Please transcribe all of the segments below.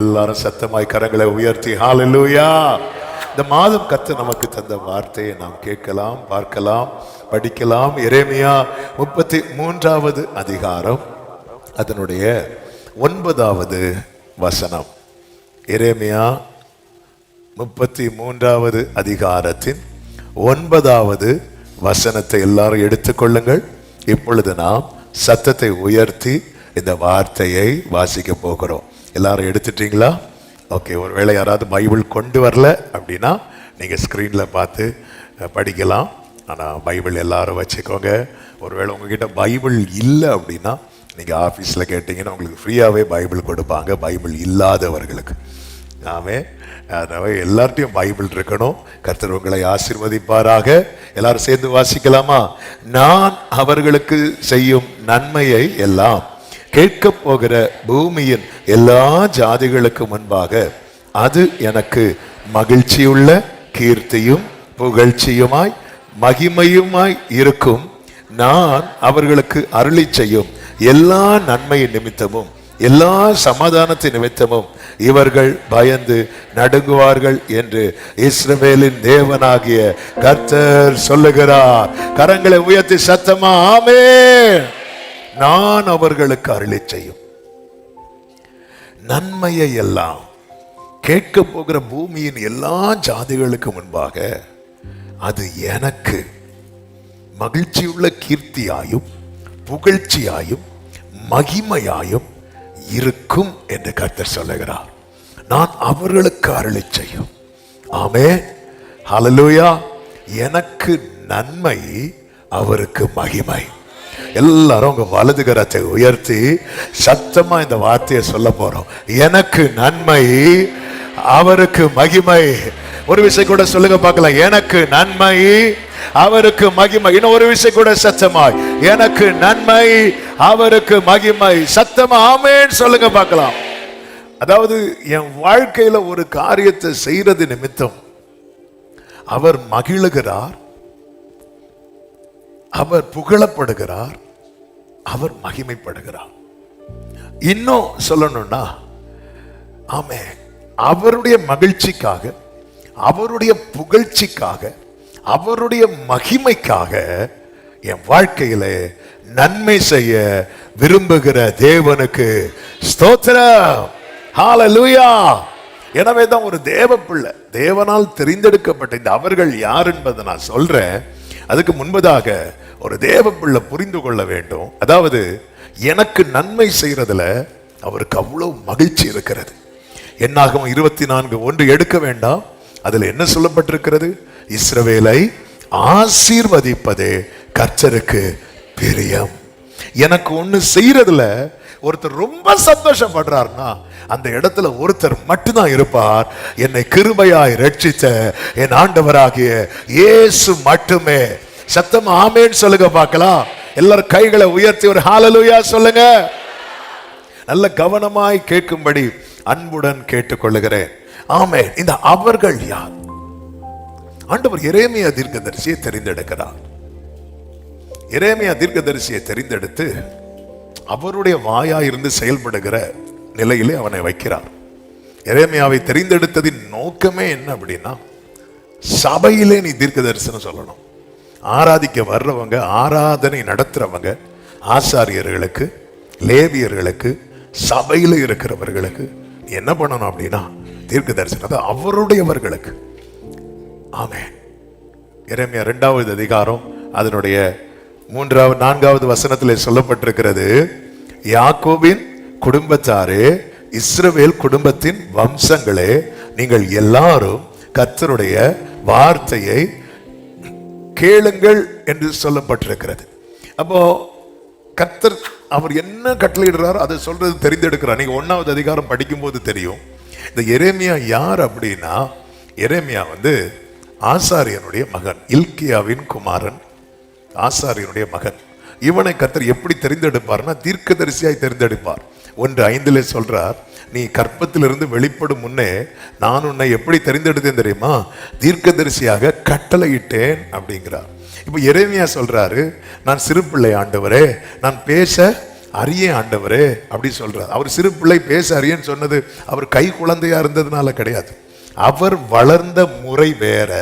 எல்லாரும் சத்தமாய் கரங்களை உயர்த்தி ஹalleluya. இந்த மாதம் கர்த்தர் நமக்கு தந்த வார்த்தையை நாம் கேட்கலாம், பார்க்கலாம், படிக்கலாம். எரேமியா 33வது அதிகாரம் அதனுடைய 9வது வசனம். எரேமியா 33வது அதிகாரத்தின் 9வது வசனத்தை எல்லாரும் எடுத்துக்கொள்ளுங்கள். இப்பொழுது நாம் சத்தத்தை உயர்த்தி இந்த வார்த்தையை வாசிக்க போகிறோம். எல்லாரும் எடுத்துட்டீங்களா? ஓகே. ஒருவேளை யாராவது பைபிள் கொண்டு வரல அப்படின்னா நீங்கள் ஸ்க்ரீனில் பார்த்து படிக்கலாம். ஆனால் பைபிள் எல்லாரும் வச்சுக்கோங்க. ஒருவேளை உங்ககிட்ட பைபிள் இல்லை அப்படின்னா நீங்கள் ஆஃபீஸில் கேட்டிங்கன்னா உங்களுக்கு ஃப்ரீயாகவே பைபிள் கொடுப்பாங்க, பைபிள் இல்லாதவர்களுக்கு. நாமே அதனால எல்லார்ட்டையும் பைபிள் இருக்கணும். கர்த்தர் உங்களை ஆசீர்வதிப்பாராக. எல்லாரும் சேர்ந்து வாசிக்கலாமா? நான் அவர்களுக்கு செய்யும் நன்மையை எல்லாம் கேட்க போகிற பூமியின் எல்லா ஜாதிகளுக்கு முன்பாக அது எனக்கு மகிழ்ச்சியுள்ள கீர்த்தியும் புகழ்ச்சியுமாய் மகிமையுமாய் இருக்கும். நான் அவர்களுக்கு அருளி செய்யும் எல்லா நன்மை நிமித்தமும் எல்லா சமாதானத்தின் நிமித்தமும் இவர்கள் பயந்து நடுங்குவார்கள் என்று இஸ்ரவேலின் தேவனாகிய கர்த்தர் சொல்லுகிறார். கரங்களை உயர்த்தி சத்தமா ஆமென். நான் அவர்களுக்கு அருளி செய்யும் நன்மையை எல்லாம் கேட்க போகிற பூமியின் எல்லா ஜாதிகளுக்கு முன்பாக அது எனக்கு மகிழ்ச்சியுள்ள கீர்த்தியாயும் புகழ்ச்சியாயும் மகிமையாயும் இருக்கும் என்று கர்த்தர் சொல்லுகிறார். நான் அவர்களுக்கு அருளி செய்யும். ஆமென் ஹல்லேலூயா. எனக்கு நன்மை, அவருக்கு மகிமை. எல்லாரும் உங்க வலது கரத்தை உயர்த்தி சத்தமா இந்த வார்த்தையை சொல்ல போறோம். எனக்கு நன்மை, அவருக்கு மகிமை. ஒரு விஷயம் கூட சொல்லுங்க பார்க்கலாம். எனக்கு நன்மை, அவருக்கு மகிமை. இன்னும் ஒரு விஷயம் கூட சத்தமாய், எனக்கு நன்மை, அவருக்கு மகிமை. சத்தமா ஆமென் சொல்லுங்க பார்க்கலாம். அதாவது என் வாழ்க்கையில ஒரு காரியத்தை செய்யறது நிமித்தம் அவர் மகிழுகிறார், அவர் புகழப்படுகிறார், அவர் மகிமைப்படுகிறார். இன்னும் சொல்லணும்னா ஆமென், அவருடைய மகிழ்ச்சிக்காக, அவருடைய புகழ்ச்சிக்காக, அவருடைய மகிமைக்காக என் வாழ்க்கையில நன்மை செய்ய விரும்புகிற தேவனுக்கு ஸ்தோத்திரம். ஹல்லேலூயா. எனவே தான் ஒரு தேவ பிள்ளை, தேவனால் தெரிந்தெடுக்கப்பட்ட இந்த அவர்கள் யார் என்பதை நான் சொல்றேன். அதுக்கு முன்பதாக ஒரு தேவ பிள்ளை புரிந்து கொள்ள வேண்டும். அதாவது எனக்கு நன்மை செய்யறதுல அவருக்கு அவ்வளவு மகிழ்ச்சி இருக்கிறது. என்னாகும் 24:1 எடுக்க வேண்டாம். அதுல என்ன சொல்லப்பட்டிருக்கிறது? இஸ்ரவேலை ஆசீர்வதிப்பதே கர்த்தருக்கு பிரியம். எனக்கு ஒண்ணு செய்யறதுல ஒருத்தர் ரொம்ப சந்தோஷப்படுறாருன்னா அந்த இடத்துல ஒருத்தர் மட்டும்தான் இருப்பார். என்னை கிருபையாய் ரட்சித்த என் ஆண்டவராகிய இயேசு மட்டுமே. சத்தமா ஆமென் சொல்லுங்க பார்க்கலாம். எல்லாரும் கைகளை உயர்த்தி ஒரு ஹல்லேலூயா சொல்லுங்க. நல்ல கவனமாய் கேட்கும்படி அன்புடன் கேட்டுக்கொள்ளுகிறேன். ஆமென். இந்த அவர்கள் யார்? ஆண்டவர் எரேமியா தீர்க்கதரிசியை தெரிந்தெடுக்கிறார். எரேமியா தீர்க்கதரிசியை தெரிந்தெடுத்து அவருடைய வாயாயிருந்து செயல்படுகிற நிலையிலே அவனை வைக்கிறார். எரேமியாவை தெரிந்தெடுத்ததின் நோக்கமே என்ன அப்படின்னா, சபையிலே நீ தீர்க்க தரிசனம் சொல்லணும். ஆராதிக்க வர்றவங்க, ஆராதனை நடத்துறவங்க, ஆசாரியர்களுக்கு, லேவியர்களுக்கு, சபையில இருக்கிறவர்களுக்கு நீ என்ன பண்ணணும் அப்படின்னா தீர்க்க தரிசனம் அவருடையவர்களுக்கு. ஆமென். எரேமியா 2வது அதிகாரம் அதனுடைய 3வது 4வது வசனத்திலே சொல்லப்பட்டிருக்கிறது. யாக்கோபின் குடும்பத்தாரே, இஸ்ரவேல் குடும்பத்தின் வம்சங்களே, நீங்கள் எல்லாரும் கர்த்தருடைய வார்த்தையை கேளுங்கள் என்று சொல்லப்பட்டிருக்கிறது. அப்போ கர்த்தர் அவர் என்ன கட்டளையிடுறாரோ அதை சொல்றது தெரிந்தெடுக்கிறார். நீங்க 1வது அதிகாரம் படிக்கும் போது தெரியும். இந்த எரேமியா யார் அப்படின்னா, எரேமியா ஆசாரியனுடைய மகன், இல்கியாவின் குமாரன், ஆசாரியனுடைய மகன். இவனை கர்த்தர் எப்படி தெரிந்தெடுப்பார்னா தீர்க்கதரிசியாய் தெரிந்தெடுப்பார். 1:5 சொல்றார், நீ கற்பத்திலிருந்து வெளிப்படும் முன்னே நான் உன்னை எப்படி தெரிந்தெடுத்தேன் தெரியுமா? தீர்க்கதரிசியாக கட்டளையிட்டேன் அப்படிங்கிறார். இப்ப எரேமியா சொல்றாரு, நான் சிறு பிள்ளை ஆண்டவரே, நான் பேச அறிய ஆண்டவரே அப்படி சொல்றார். அவர் சிறு பிள்ளை பேச அறியன்னு சொன்னது அவர் கை குழந்தையா இருந்ததுனால கிடையாது. அவர் வளர்ந்த முறை வேற,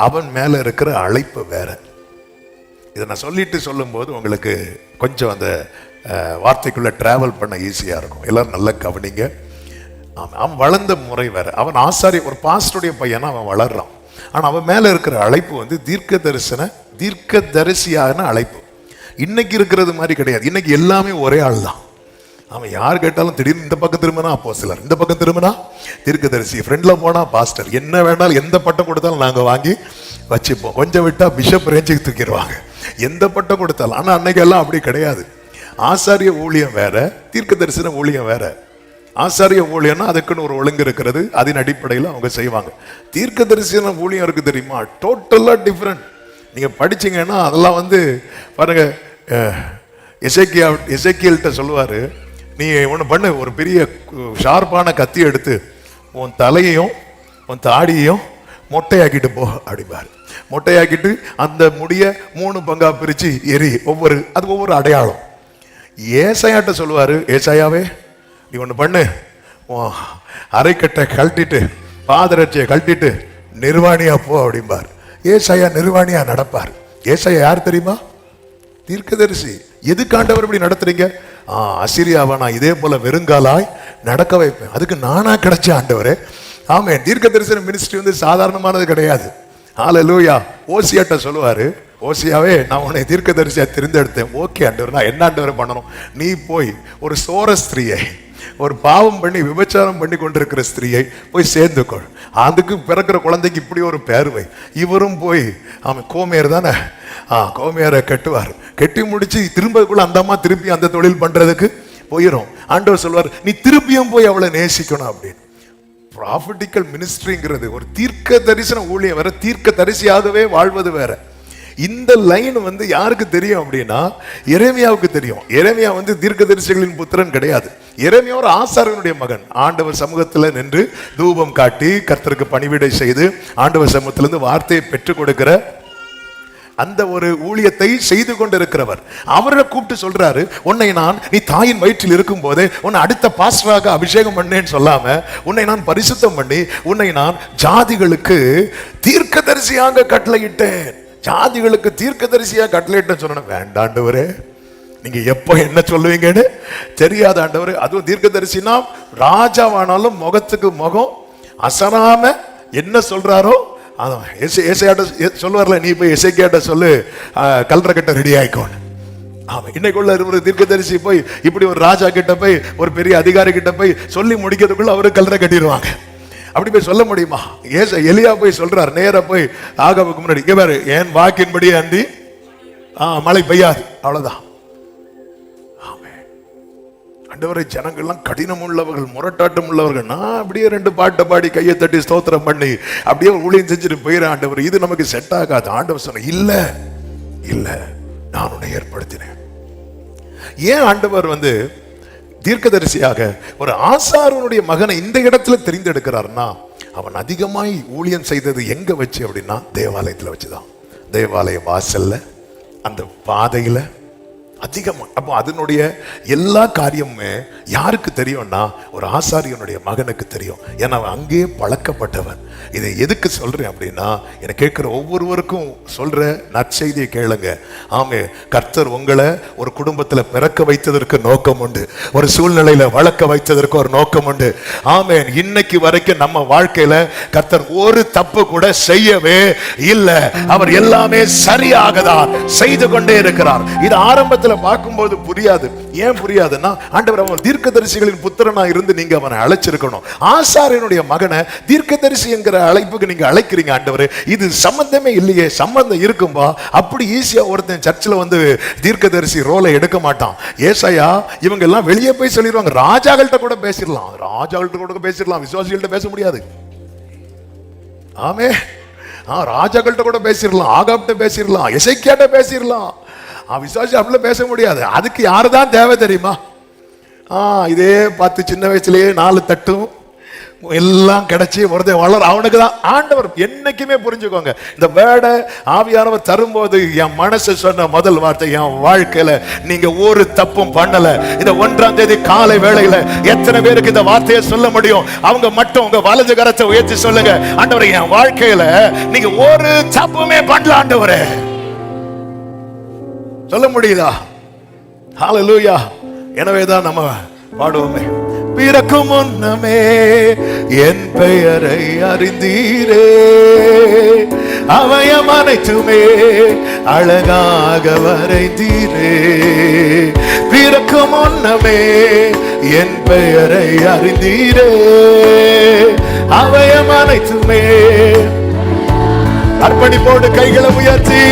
அவன் மேல இருக்கிற அழைப்பு வேற. இதை நான் சொல்லிட்டு சொல்லும் போது உங்களுக்கு கொஞ்சம் அந்த வார்த்தைக்குள்ள டிராவல் பண்ண ஈஸியா இருக்கும். எல்லாரும் நல்லா கவனிங்க. அவன் வளர்ந்த முறை வேற. அவன் ஆசாரி, ஒரு பாஸ்டருடைய பையனா அவன் வளர்றான். ஆனா அவன் மேல இருக்கிற அழைப்பு வந்து தீர்க்கதரிசியான அழைப்பு. இன்னைக்கு இருக்கிறது மாதிரி கிடையாது. இன்னைக்கு எல்லாமே ஒரே ஆள் தான். அவன் யார் கேட்டாலும் திடீர்னு இந்த பக்கம் திரும்பினா அப்போஸ்தலர், இந்த பக்கம் திரும்பினா தீர்க்கதரிசி, ஃப்ரெண்ட்ல போனா பாஸ்டர், என்ன வேணாலும் எந்த பட்டம் கொடுத்தாலும் நாங்க வாங்கி வச்சுப்போம். கொஞ்சம் விட்டா பிஷப் ரேஞ்சுக்கு தூக்கிடுவாங்க, எந்த பட்டம் கொடுத்தாலும். ஆனா அன்னைக்கு எல்லாம் அப்படி கிடையாது. ஆசாரிய ஊழியம் வேற, தீர்க்க தரிசன ஊழியம் வேற. ஆசாரிய ஊழியம்னா அதுக்குன்னு ஒரு ஒழுங்கு இருக்கிறது, அதன் அடிப்படையில் அவங்க செய்வாங்க. தீர்க்க தரிசன ஊழியம் இருக்கு தெரியுமா, டோட்டலா டிஃப்ரெண்ட். நீங்க படிச்சீங்கன்னா அதெல்லாம் வந்து பாருங்க. எசேக்கியேல்கிட்ட சொல்லுவாரு, நீ ஒன்று பண்ணு, ஒரு பெரிய ஷார்ப்பான கத்தி எடுத்து உன் தலையையும் உன் தாடியையும் மொட்டையாக்கிட்டு போ அப்படிப்பாரு. மொட்டையாக்கிட்டு அந்த முடிய 3 பங்கா பிரிச்சு எரி, அது ஒவ்வொரு அடையாளம். ஏசாயாட்ட சொல்லுவாரு, ஏசாயாவே நீ ஒன்று பண்ணு, அரைக்கட்டை கழட்டிட்டு பாதரட்சியை கழட்டிட்டு நிர்வாணியா போ அப்படிம்பார். ஏசாயா நிர்வாணியா நடப்பார். ஏசாயா யார் தெரியுமா? தீர்க்கதரிசி. எதுக்கு ஆண்டவர் இப்படி நடத்துறீங்க? அசிரியாவை நான் இதே போல வெறுங்காலாய் நடக்க வைப்பேன், அதுக்கு நானா கிடைச்ச ஆண்டவரே. ஆமென். தீர்க்க தரிசன மினிஸ்ட்ரி வந்து சாதாரணமானது கிடையாது. ஹல்லேலூயா. ஓசியாட்ட சொல்லுவாரு, ஓசியாவே நான் உன்னை தீர்க்க தரிசியா தெரிந்தெடுத்தேன். ஓகே ஆண்டவர், நான் என்ன ஆண்டவரை பண்ணணும்? நீ போய் ஒரு சோர ஸ்திரியை, ஒரு பாவம் பண்ணி விபச்சாரம் பண்ணி கொண்டிருக்கிற ஸ்திரியை போய் சேர்ந்துக்கொள். அதுக்கு பிறக்கிற குழந்தைக்கு இப்படி ஒரு பேர்வை. இவரும் போய் அவன் கோமேர் தானே, கோமேரை கட்டுவார். கட்டி முடிச்சு திரும்பக்குள்ள அந்த அம்மா திருப்பி அந்த தொழில் பண்றதுக்கு போயிடும். ஆண்டவர் சொல்வார், நீ திருப்பியும் போய் அவளை நேசிக்கணும் அப்படின்னு. ப்ராஃபட்டிக்கல் மினிஸ்ட்ரிங்கிறது ஒரு தீர்க்க தரிசன ஊழியம் வேற, தீர்க்க தரிசியாகவே வாழ்வது வேற. இந்த லைன் வந்து யாருக்கு தெரியும் அப்படின்னா எரேமியாவுக்கு தெரியும். எரேமியா வந்து தீர்க்கதரிசிகளின் புத்திரன் கிடையாது. எரேமியா ஒரு ஆசாரியனுடைய மகன். ஆண்டவர் சமூகத்தில் நின்று தூபம் காட்டி கர்த்தருக்கு பணிவிடை செய்து ஆண்டவர் சமூகத்திலிருந்து வார்த்தையை பெற்றுக் கொடுக்கிற அந்த ஒரு ஊழியத்தை செய்து கொண்டிருக்கிறவர். அவரை கூப்பிட்டு சொல்றாரு, உன்னை நான் நீ தாயின் வயிற்றில் இருக்கும் போதே உன்னை அடுத்த பாஸ்டராக அபிஷேகம் பண்ணேன்னு சொல்லாம, உன்னை நான் பரிசுத்தம் பண்ணி உன்னை நான் ஜாதிகளுக்கு தீர்க்கதரிசியாக கட்டளையிட்டேன். ஜாதிகளுக்கு தீர்க்கதரிசியா கட்டளையிட்டேன்னு சொன்ன, வேண்டாண்டவரே நீங்க எப்ப என்ன சொல்லுவீங்கன்னு தெரியாத ஆண்டவரே. அதுவும் தீர்க்கதரிசினா ராஜாவானாலும் முகத்துக்கு முகம் அசராம என்ன சொல்றாரோ சொல்லுவார்ல, நீ போய் எசேக்கியாட்ட சொல்லு கல்ற கட்ட ரெடி ஆயிக்கோன்னு. ஆமா, இன்னைக்குள்ள ஒரு தீர்க்கதரிசி போய் இப்படி ஒரு ராஜா கிட்ட போய் ஒரு பெரிய அதிகாரி கிட்ட போய் சொல்லி முடிக்கிறதுக்குள்ள அவரு கல்ற கட்டிடுவாங்க. அப்படி போய் சொல்ல முடியுமா? எலியா போய் சொல்றாரு, நேரா போய் ஆகாவுக்கு முன்னாடி, இங்க பாரு என் வாக்கின்படி அண்டி மழை பெய்யாது, அவ்வளவுதான். ஆண்டவரை ஜனங்கள்லாம் கடினம் உள்ளவர்கள், முரட்டாட்டம் உள்ளவர்கள். நான் அப்படியே 2 பாட்டை பாடி கையை தட்டி ஸ்தோத்திரம் பண்ணி அப்படியே ஊழியம் செஞ்சுட்டு போயிடறேன். ஆண்டவர் இது நமக்கு செட் ஆகாது. ஆண்டவர் சொன்ன, இல்ல இல்ல நான் உன்னை ஏற்படுத்தினேன். ஏன் ஆண்டவர் வந்து தீர்க்கதரிசியாக ஒரு ஆசாரனுடைய மகனை இந்த இடத்துல தெரிந்தெடுக்கிறார்னா, அவன் அதிகமாய் ஊழியம் செய்தது எங்க வச்சு அப்படின்னா தேவாலயத்துல வச்சுதான். தேவாலய வாசல்ல, அந்த பாதையில அதிகமா. அப்போ அதனுடைய எல்லா காரியமுமே யாருக்கு தெரியும்னா ஒரு ஆசாரியனுடைய மகனுக்கு தெரியும். ஏன்னா அவன் அங்கேயே பழக்கப்பட்டவன். இதை எதுக்கு சொல்றேன் அப்படின்னா, என்னை கேட்கிற ஒவ்வொருவருக்கும் சொல்ற நற்செய்தியை கேளுங்க. ஆமே, கர்த்தர் உங்களை ஒரு குடும்பத்தில் பிறக்க வைத்ததற்கு நோக்கம் உண்டு, ஒரு சூழ்நிலையில வளர்க்க வைத்ததற்கு ஒரு நோக்கம் உண்டு. ஆமே, இன்னைக்கு வரைக்கும் நம்ம வாழ்க்கையில கர்த்தர் ஒரு தப்பு கூட செய்யவே இல்லை. அவர் எல்லாமே சரியாக தான் செய்து கொண்டே இருக்கிறார். இது ஆரம்பத்தில் பார்க்கும்போது புரியாது. ஏன் புரியாதுன்னா, ஆண்டவர் அவன் தீர்க்கதரிசிகளின் புத்திரனா இருந்து நீங்க அவனை அழைச்சிருக்கணும். ஆசாரியனுடைய மகனை தீர்க்கதரிசி என்கிற அழைப்புக்கு நீங்க அழைக்கிறீங்க. ஆண்டவர் இது சம்பந்தமே இல்லையே. சம்பந்தம் இருக்கும்பா. அப்படி ஈஸியா ஒருத்தன் சர்ச்சில் வந்து தீர்க்கதரிசி ரோலை எடுக்க மாட்டான். ஏசாயா இவங்க எல்லாம் வெளியே போய் சொல்லிடுவாங்க. ராஜாக்கள்கிட்ட கூட பேசிடலாம், விசுவாசிகள்கிட்ட பேச முடியாது. ஆமே, ராஜாக்கள்கிட்ட கூட பேசிடலாம், ஆகாப்கிட்ட பேசிடலாம், எசேக்கியாட்ட பேசிடலாம். விசுவாசி அப்படில பேச முடியாது. அதுக்கு யாருதான் தேவை தெரியுமா? இதே பார்த்து சின்ன வயசுலயே 4 தட்டும் எல்லாம் கிடைச்சி ஒருத்தன் வளர, அவனுக்கு தான் ஆண்டவர். என்னைக்குமே புரிஞ்சுக்கோங்க, இந்த வேர்டை ஆவியானவர் தரும்போது என் மனசு சொன்ன முதல் வார்த்தை, என் வாழ்க்கையில நீங்க ஒரு தப்பும் பண்ணல. இந்த 1ஆம் தேதி காலை வேளையில எத்தனை பேருக்கு இந்த வார்த்தையை சொல்ல முடியும்? அவங்க மட்டும் உங்க வலது கரத்தை உயர்த்தி சொல்லுங்க, ஆண்டவரே என் வாழ்க்கையில நீங்க ஒரு தப்புமே பண்ணல ஆண்டவரே. சொல்ல முடியுதா? ஹல்லேலூயா. எனவேதான் நம்ம பாடுவோமே, பிறக்கும் முன்னமே என் பெயரை அறிந்தீரே, அவயம் அனைத்துமே அழகாக வரைந்தீரே. பிறக்கும் முன்னமே என் பெயரை அறிந்தீரே, அவயம் அனைத்துமே. அர்ப்பணிப்போடு கைகளை உயர்த்தி,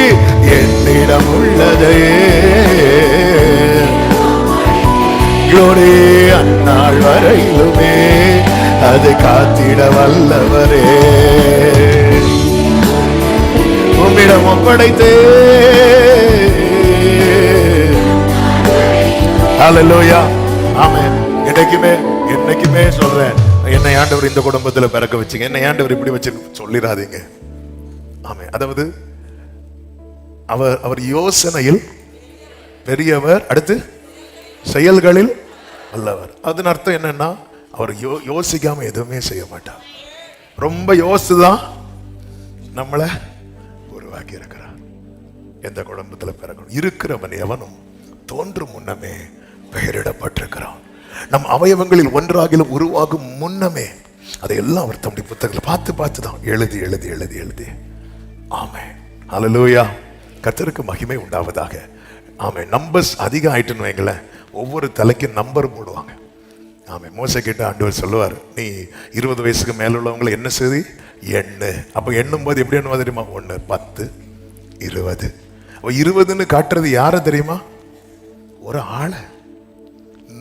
என்னிடம் உள்ளதே அந்நாள் வரையிலுமே அது காத்திட வல்லவரே, உம்மிடம் ஒப்படைத்தே. ஹல்லேலூயா. ஆமென். என்னைக்குமே சொல்றேன், என்னை ஆண்டவர் இந்த குடும்பத்தில் பிறக்க வச்சுங்க, என்னை ஆண்டவர் இப்படி வச்சு சொல்லிடாதீங்க. ஆமென். அதாவது அவர் யோசனையில் பெரியவர், அடுத்து செயல்களில் வல்லவர். அதன் அர்த்தம் என்னன்னா, அவர் யோசிக்காம எதுவுமே செய்ய மாட்டார். ரொம்ப யோசிச்சுதான் நம்மளை உருவாக்கி இருக்கிறார். எந்த குடும்பத்தில் பிறக்கணும், இருக்கிறவன் எவனும் தோன்றும் முன்னமே பெயரிடப்பட்டிருக்கிறான். நம் அவயவங்களில் ஒன்றாகிலும் உருவாகும் முன்னமே அதையெல்லாம் அவர் தம்முடைய புத்தகத்தில் பார்த்து தான் எழுதி. ஆமென். ஹல்லேலூயா. கர்த்தருக்கு மகிமை உண்டாவதாக. ஆமென். நம்பர்ஸ் அதிகம் ஆயிட்டுன்னு வைங்களேன், ஒவ்வொரு தலைக்கும் நம்பர் போடுவாங்க. ஆமாம், மோசே கிட்ட ஆண்டவர் சொல்லுவார், நீ 20 வயசுக்கு மேல உள்ளவங்களை என்ன செய்து எண்ணு. அப்போ எண்ணும் போது எப்படி எண்ணுவா தெரியுமா? 1, 10, 20. 20ன்னு காட்டுறது யாரை தெரியுமா? ஒரு ஆளை.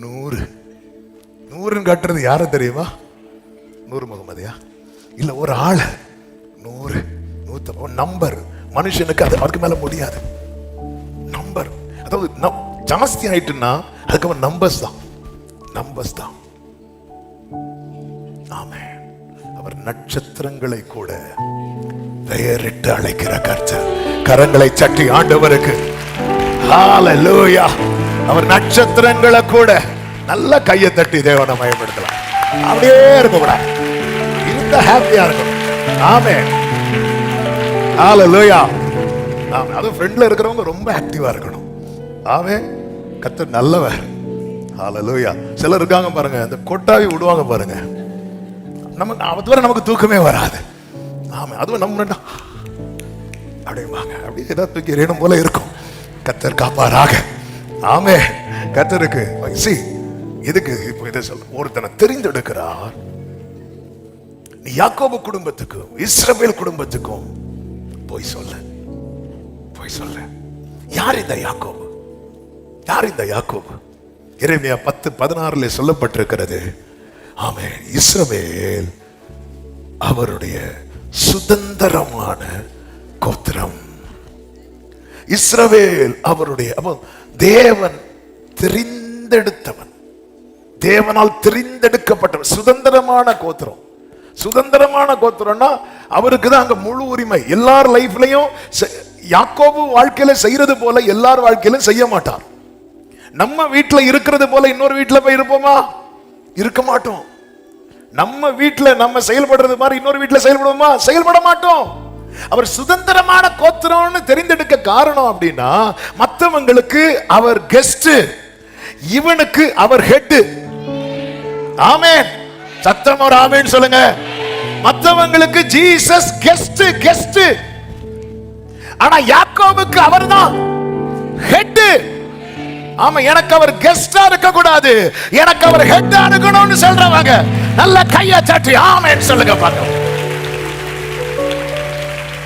100ன்னு காட்டுறது யாரை தெரியுமா? 100 முகமதியா? இல்ல, ஒரு ஆளை. 100, 100 நம்பர். மனுஷனுக்கு அது அதுக்கு மேல முடியாது. நம்பர், அதாவது ஜாஸ்தி ஆயிட்டுன்னா அதுக்கப்புறம் நம்பர்ஸ் தான். ஆமென். அவர் நட்சத்திரங்களை கூட பெயரிட்டு அழைக்கிற கர்த்தர். கரங்களை தட்டி ஆண்டவருக்கு ஹல்லேலூயா. அவர் நட்சத்திரங்களை கூட நல்ல கையை தட்டி தேவனை மயப்படுத்தலாம். அப்படியே இருக்கக்கூடாது, இந்த ஹாப்பியா இருக்கும். ஆமென். ஹல்லேலூயா. அது ஃப்ரெண்ட்ல இருக்கிறவங்க ரொம்ப ஆக்டிவா இருக்கணும். ஆமென். கர்த்தர் நல்லவர். ஹல்லேலூயா. சிலர் இருக்காங்க பாருங்க, அந்த கொட்டாவி விடுவாங்க பாருங்க, அதுவரை நமக்கு தூக்கமே வராது. ஆமாம், அதுவும் நம்ம அப்படியே அப்படியே ஏதாவது தூக்கி எறியணும் போல இருக்கும். கர்த்தர் காப்பாராக. ஆமே. கர்த்தருக்கு இதுக்கு இப்போ இதை சொல்ல, ஒருத்தனை தெரிந்தெடுக்கிறார். நீ யாக்கோபு குடும்பத்துக்கும் இஸ்ரவேல் குடும்பத்துக்கும் போய் சொல்ல. யார் இந்த யாக்கோபு? எரேமியா 10:16 சொல்லப்பட்டிருக்கிறது. ஆமென். இஸ்ரவேல் அவருடைய சுதந்திரமான கோத்திரம். இஸ்ரவேல் அவருடைய, தேவன் தெரிந்தெடுத்தவன், தேவனால் தெரிந்தெடுக்கப்பட்டவன். சுதந்திரமான கோத்திரம். சுதந்திரமான கோத்திரம்னா அவருக்கு தான் அங்க முழு உரிமை. எல்லார் லைஃப்லயும் யாக்கோபு வாழ்க்கையில செய்யறது போல எல்லார் வாழ்க்கையிலும் செய்ய மாட்டார். நம்ம வீட்டுல இருக்கிறது போல இன்னொரு வீட்டுல போய் இருப்போமா? இருக்க மாட்டோம். நம்ம வீட்டுல நம்ம செயல்படுறது மாதிரி இன்னொரு வீட்டுல செயல்படுவோமா? செயல்பட மாட்டோம். அவர் சுதந்திரமான கோத்திரம்னு தெரிந்தெடுக்க காரணம் அப்படின்னா, மற்றவங்களுக்கு அவர் கெஸ்ட், இவனுக்கு அவர் ஹெட். ஆமென். சத்தம் ஒரு ஆமென் சொல்லுங்க. மற்றவங்களுக்கு ஜீசஸ் கெஸ்ட், ஆனா யாக்கோபுக்கு அவர்தான் ஹெட். ஆமா, எனக்கு அவர் கெஸ்டா இருக்க கூடாது, எனக்கு அவர் ஹெட்டா இருக்கணும்னு சொல்றவங்க நல்ல கையை தட்டி ஆமென் சொல்லுங்க பாருங்க.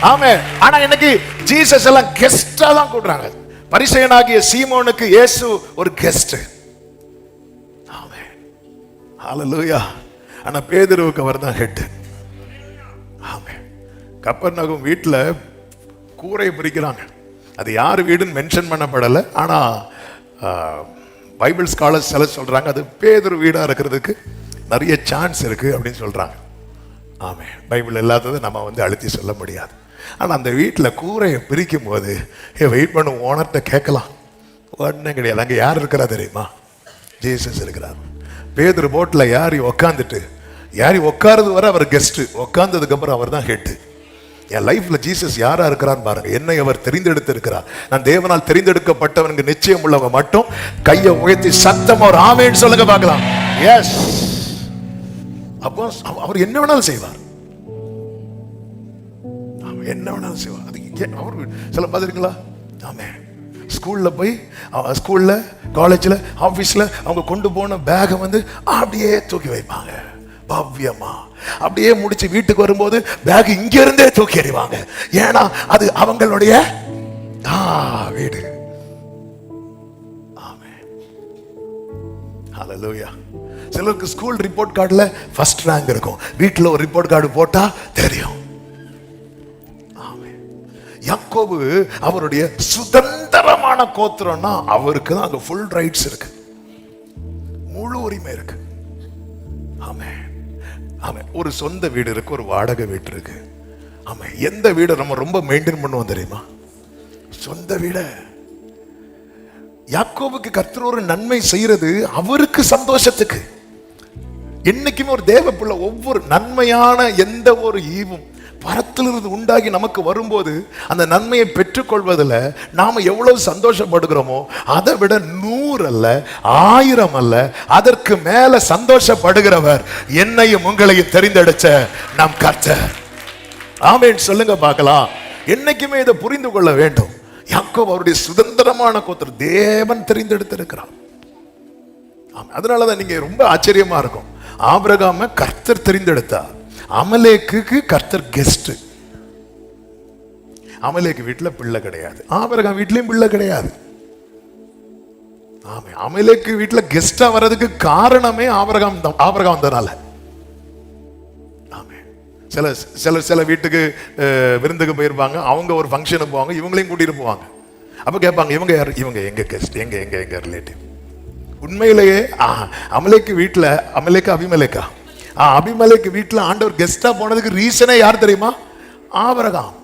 ஆமென். ஆனா இன்னைக்கு ஜீசஸ் எல்லாம் கெஸ்டா தான் கூடுறாங்க. பரிசேயனாகிய சீமோனுக்கு இயேசு ஒரு கெஸ்ட். ஆமென். ஹல்லேலூயா. ஆனா பேதுருவுக்கு அவர் தான் ஹெட். ஆமென். கப்பர்நகும் வீட்டுல கூரை பிரிக்கிறாங்க. அது யார் வீடுன்னு மென்ஷன் பண்ணப்படலை. ஆனா பைபிள் ஸ்காலர்ஸ் எல்லாம் சொல்றாங்க அது பேதுரு வீடா இருக்கிறதுக்கு நிறைய சான்ஸ் இருக்கு அப்படின்னு சொல்றாங்க. ஆமே, பைபிள் இல்லாததை நம்ம அழுத்தி சொல்ல முடியாது. ஆனா அந்த வீட்டில் கூரையை பிரிக்கும் போது வெயிட் பண்ண ஓனர்கிட்ட கேட்கலாம், ஒன்றும் கிடையாது. அங்கே யார் இருக்கிறா தெரியுமா? ஜீசஸ் இருக்கிறார். பேதுரு போட்ல யாரி உக்காந்துட்டு, யாரி உட்கார்றது வரை அவர் கெஸ்ட், உட்கார்ந்ததுக்கு அப்புறம் அவர் தான் ஹெட். என் லைஃப்ல ஜீசஸ் யாரா இருக்கிறான்னு பாருங்க. என்னை அவர் தெரிந்தெடுத்து இருக்கிறார். நான் தேவனால் தெரிந்தெடுக்கப்பட்டவனுக்கு நிச்சயம் உள்ளவங்க மட்டும் கையை உயர்த்தி சத்தம் ஒரு ஆமென் சொல்லுங்க பார்க்கலாம். எஸ், அப்போ அவர் என்ன வேணாலும் செய்வார், என்ன வேணாலும் செய்வார். அது அவர் சில பாத்துருக்கீங்களா? ஆமே, ஸ்கூல்ல போய் ஸ்கூல்ல காலேஜ்ல ஆபீஸ்ல அவங்க கொண்டு போன பேகை அப்படியே தூக்கி வைப்பாங்க பவ்யமா. அப்படியே முடிச்சு வீட்டுக்கு வரும்போது பேக் இங்க இருந்தே தூக்கி எறிவாங்க. ஏன்னா அது அவங்களுடைய வீடு. ஆமென், ஹல்லேலூயா. சிலருக்கு ஸ்கூல் ரிப்போர்ட் கார்டுல ஃபர்ஸ்ட் ரேங்க் இருக்கும், வீட்டுல ஒரு ரிப்போர்ட் கார்டு போட்டா தெரியும். யாக்கோபு அவருடைய சுதந்திரமான கோத்திரம்னா அவருக்கு தான் அங்க ஃபுல் ரைட்ஸ் இருக்கு, முழு உரிமை இருக்கு. ஆமே, ஆமே. ஒரு சொந்த வீடு இருக்கு, ஒரு வாடகை வீடு இருக்கு. ஆமா, எந்த வீடை நம்ம ரொம்ப மெயின்டைன் பண்ணுவோம் தெரியுமா? சொந்த வீட. யாக்கோபுக்கு கர்த்தர் ஒரு நன்மை செய்யறது அவருக்கு சந்தோஷத்துக்கு. என்னைக்குமே ஒரு தேவ பிள்ளை ஒவ்வொரு நன்மையான எந்த ஒரு ஈவும் பரத்திலிருந்து உண்டாகி நமக்கு வரும்போது அந்த நன்மையை பெற்றுக்கொள்வதில் நாம எவ்வளவு சந்தோஷப்படுகிறோமோ அதை விட 100 அல்ல 1000 அல்ல அதற்கு மேல சந்தோஷப்படுகிறவர் என்னையும் உங்களையும் தெரிந்தெடுத்த நம் கர்த்தர். ஆமென் சொல்லுங்க பார்க்கலாம். என்னைக்குமே இதை புரிந்து கொள்ள வேண்டும். யாக்கோபு அவருடைய சுதந்திரமான கோத்திரம் தேவன் தெரிந்தெடுத்திருக்கிறார். அதனாலதான் நீங்க ரொம்ப ஆச்சரியமா இருக்கும், ஆபிரகாமை கர்த்தர் தெரிந்தெடுத்தார், அமலேக்கு கர்த்தர் கெஸ்ட். அமலேக்கு வீட்டுல பிள்ளை கிடையாது, ஆபிரகாம் வீட்லயும் பிள்ளை கிடையாது. ஆமே, அமலேக்கு வீட்டுல கெஸ்டா வர்றதுக்கு காரணமே ஆபிரகாம் வந்தனால. ஆமே, சில வீட்டுக்கு விருந்துக்கு போயிருப்பாங்க, அவங்க ஒரு ஃபங்க்ஷனுக்கு போவாங்க, இவங்களையும் கூட்டிட்டு போவாங்க. அப்ப கேட்பாங்க, இவங்க யார்? இவங்க எங்க கெஸ்ட், எங்க ரிலேட்டிவ். உண்மையிலேயே அமலேக்கு வீட்டுல, அபிமலேக்கா அபிமலேக்கு வீட்டுல ஆண்டவர் கெஸ்டா போனதுக்கு ரீசனே யார் தெரியுமா? ஆபிரகாம்.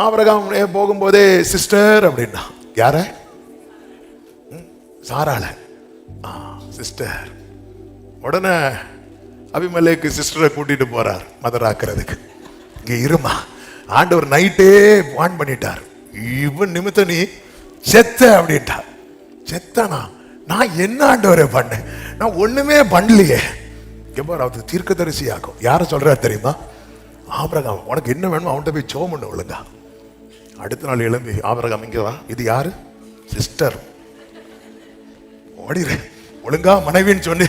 ஆபிரகாம் போகும்போதே சிஸ்டர் அப்படின்னா யார? சாராள சிஸ்டர். உடனே அபிமலேக்கு சிஸ்டரை கூட்டிட்டு போறார் மதர் ஆக்குறதுக்கு. இங்க இருமா, ஆண்டவர் நைட்டே வான் பண்ணிட்டார், இவன் நிமித்த நீ செத்த அப்படின்ட்டார். செத்தனா? நான் என்ன ஆண்டவரே பண்ணேன்? நான் ஒண்ணுமே பண்ணலையே. அவர் தீர்க்கதரிசி ஆகும். யார சொல்றாரு தெரியுமா? ஆபிரகாம். உனக்கு என்ன வேணுமோ அவன்கிட்ட போய் ஜெபம் பண்ணு ஒழுங்கா. அடுத்த நாள் எழும்பி ஆபிரகாம் இங்க வா, இது யாரு? சிஸ்டர். ஓடிரு ஒழுங்கா மனைவின்னு சொன்னி.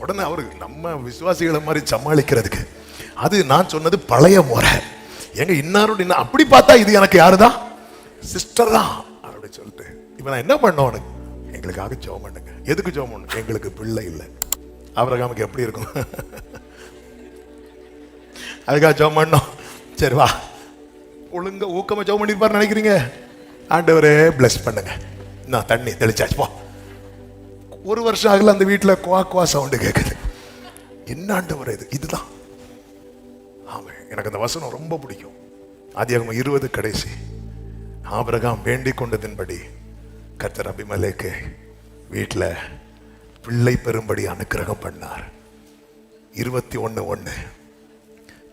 உடனே அவரு நம்ம விசுவாசிகளை மாதிரி சமாளிக்கிறதுக்கு, அது நான் சொன்னது பழைய முறை. எங்க இன்னாரோட இன்னும் அப்படி பார்த்தா இது எனக்கு யாருதான்? சிஸ்டர் தான் அப்படி சொல்லிட்டு, இப்ப நான் என்ன பண்ண, உனக்கு எங்களுக்காக ஜெபம் பண்ணுங்க. எதுக்கு ஜெபம் பண்ணு? எங்களுக்கு பிள்ளை இல்லை. ஆபிரகாமுக்கு எப்படி இருக்கும்? அதுக்காக ஜெபம் பண்ணோம். சரி வா, ஒழுங்கா ஊக்கமா ஜெபம் பண்ணிருப்பாரு நினைக்கிறீங்க? ஆண்டவரே பிளஸ் பண்ணுங்க, நான் தண்ணி தெளிச்சாச்சு போ. 1 வருஷம் ஆகல, அந்த வீட்டுல குவா சவுண்டு கேட்குது. என்ன ஆண்டவர் இது? இதுதான். ஆமா, எனக்கு அந்த வசனம் ரொம்ப பிடிக்கும். ஆதியாகமம் 20 கடைசி. ஆபிரகாம் வேண்டிக் கொண்டதின்படி கர்த்தர் அபிமலேக்கு வீட்டுல பிள்ளை பெறும்படி அனுக்கிரகம் பண்ணார். 21:1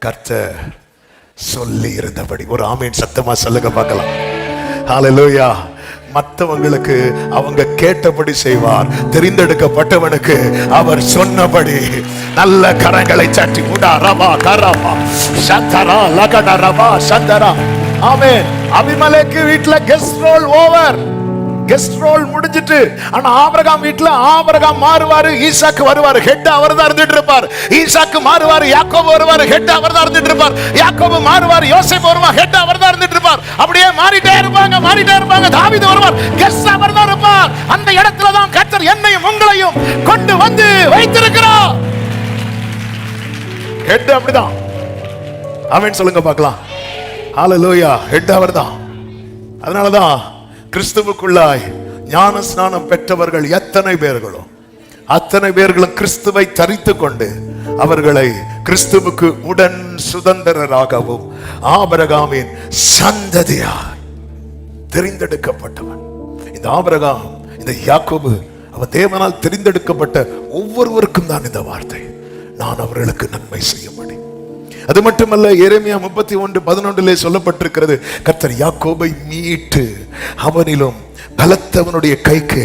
கர்த்தர் சொல்லி இருந்தபடி. ஒரு ஆமீன் சத்தமா சொல்லுங்க பார்க்கலாம். ஹல்லேலூயா. மற்றவங்களுக்கு அவங்க கேட்டபடி செய்வார், தெரிந்தெடுக்கப்பட்டவனுக்கு அவர் சொன்னபடி. நல்ல கரங்களை சாட்டி உடா ரபா கரபா சந்தரா லகட ரபா சந்தரா. ஆமென். அபிமலேக்கு வீட்டுல guest role over, guest role முடிஞ்சிட்டு. ஆனா ஆபிரகாம் வீட்டுல ஆபிரகாம் மாறுவாரு, ஈசாக்கு வருவாரு, ஹெட் அவர் தான் இருந்துட்டு இருப்பார். ஈசாக்கு மாறுவாரு, யாக்கோபு வருவாரு, ஹெட் அவர் தான் இருந்துட்டு இருப்பார். யாக்கோபு மாறுவாரு, யோசேப்பு வருவார், ஹெட் அவர் தான் இருந்துட்டு இருப்பார். அப்படியே மாறிட்டே இருப்பாங்க. தாவீது வருவார், கெஸ்ட் அவர் தான் இருப்பார். அந்த இடத்துல தான் கர்த்தர் என்னையும் உங்களையும் கொண்டு வந்து வைத்திருக்கிறார். ஹெட் அப்படிதான். ஆமென் சொல்லுங்க பார்க்கலாம். ஹல்லேலூயா. ஹெட் அவர் தான். அதனாலதான் கிறிஸ்துவுக்குள்ளாய் ஞான ஸ்நானம் பெற்றவர்கள் எத்தனை பேர்களோ அத்தனை பேர்களும் கிறிஸ்துவை தரித்து கொண்டு அவர்களை கிறிஸ்துவுக்கு உடன் சுதந்திரராகவும் ஆபிரகாமின் சந்ததியாய் தெரிந்தெடுக்கப்பட்டவன். இந்த ஆபிரகாம், இந்த யாக்கோபு, அவன் தேவனால் தெரிந்தெடுக்கப்பட்ட ஒவ்வொருவருக்கும் தான் இந்த வார்த்தை, நான் அவர்களுக்கு நன்மை செய்யும்படி. அது மட்டுமல்ல, எரேமியா 31:11 சொல்லப்பட்டிருக்கிறது, கர்த்தர் யாக்கோபை மீட்டு அவனிலும் பலத்தவனுடைய கைக்கு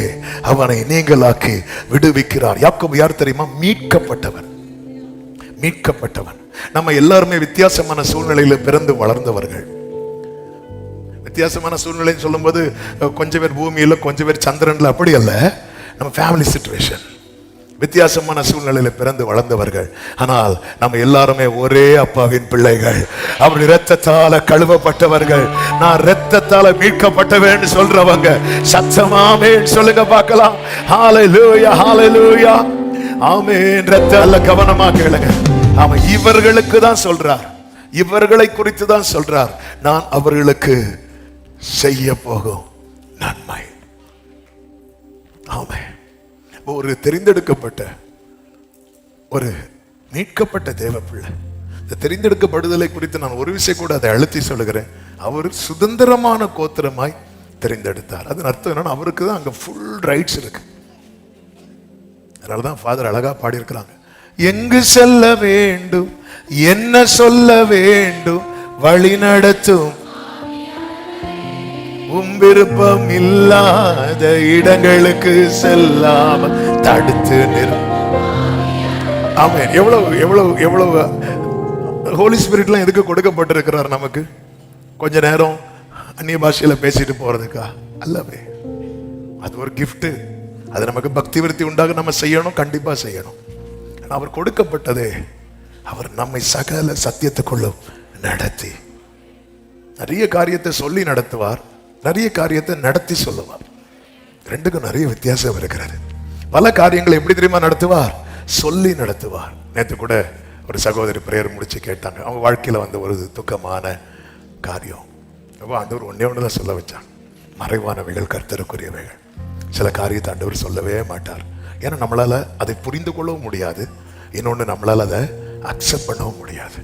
அவனை நீங்களாக்கி விடுவிக்கிறார். யாக்கோபு யார் தெரியுமா? மீட்கப்பட்டவன். மீட்கப்பட்டவன். நம்ம எல்லாருமே வித்தியாசமான சூழ்நிலையில பிறந்து வளர்ந்தவர்கள். வித்தியாசமான சூழ்நிலை சொல்லும் போது கொஞ்சம் பேர் பூமியில, கொஞ்சம் பேர் சந்திரன்ல, அப்படி அல்ல. நம்ம ஃபேமிலி சிச்சுவேஷன், வித்தியாசமான சூழ்நிலையில பிறந்து வளர்ந்தவர்கள். ஆனால் நம்ம எல்லாருமே ஒரே அப்பாவின் பிள்ளைகள். அவர் இரத்தத்தால கழுவப்பட்டவர்கள். நான் இரத்தத்தால மீட்கப்பட்டவேன்னு சொல்றவங்க சத்தமாமே சொல்லுங்க பார்க்கலாம். ஹalleluya, ஹalleluya, ஆமென். இரத்தத்தால கவனமா கேளுங்க. ஆமா, இவர்களுக்கு தான் சொல்றார், இவர்களை குறித்து தான் சொல்றார், நான் அவர்களுக்கு செய்ய போகும் நன்மை. ஆமென். ஒரு தெரிந்தெடுக்கப்பட்ட, ஒரு மீட்கப்பட்ட தேவ பிள்ளை. இந்த தெரிந்தெடுக்கப்படுதலை குறித்து நான் ஒரு விஷயம் கூட அதை அழுத்தி சொல்லுகிறேன். அவர் சுதந்திரமான கோத்திரமாய் தெரிந்தெடுத்தார். அதன் அர்த்தம் என்னன்னா, அவருக்கு தான் அங்க ஃபுல் ரைட்ஸ் இருக்கு. அதனாலதான் ஃபாதர் அழகா பாடியிருக்கிறாங்க, எங்கு செல்ல வேண்டும், என்ன சொல்ல வேண்டும், வழி நடத்தும் விருப்பம் இல்லாத இடங்களுக்கு செல்லாமல் தடுத்து ஆமென். எவ்வளவு எவ்வளவு எவ்வளவு ஹோலி ஸ்பிரிட்லாம் எதுக்கு கொடுக்கப்பட்டிருக்கிறார் நமக்கு? கொஞ்ச நேரம் அந்நிய பாஷையில பேசிட்டு போறதுக்கா? அல்லவே, அது ஒரு கிஃப்ட். அது நமக்கு பக்தி விருத்தி உண்டாக நம்ம செய்யணும், கண்டிப்பா செய்யணும். அவர் கொடுக்கப்பட்டதே, அவர் நம்மை சகல சத்தியத்துக்குள்ளும் நடத்தி, நிறைய காரியத்தை சொல்லி நடத்துவார், நிறைய காரியத்தை நடத்தி சொல்லுவார். ரெண்டுக்கும் நிறைய வித்தியாசம் இருக்கிறது. பல காரியங்களை எப்படி தெரியுமா நடத்துவார்? சொல்லி நடத்துவார். நேற்று கூட ஒரு சகோதரி பிரேயர் முடிச்சு கேட்டாங்க, அவங்க வாழ்க்கையில வந்த ஒரு துக்கமான காரியம். அப்போ ஆண்டவர் ஒன்னே ஒண்ணுதான் சொல்ல வச்சாங்க, மறைவானவைகள் கர்த்தருக்குரியவைகள். சில காரியத்தை ஆண்டவர் சொல்லவே மாட்டார். ஏன்னா நம்மளால அதை புரிந்து கொள்ளவும் முடியாது, இன்னொன்னு நம்மளால அதை அக்செப்ட் பண்ணவும் முடியாது.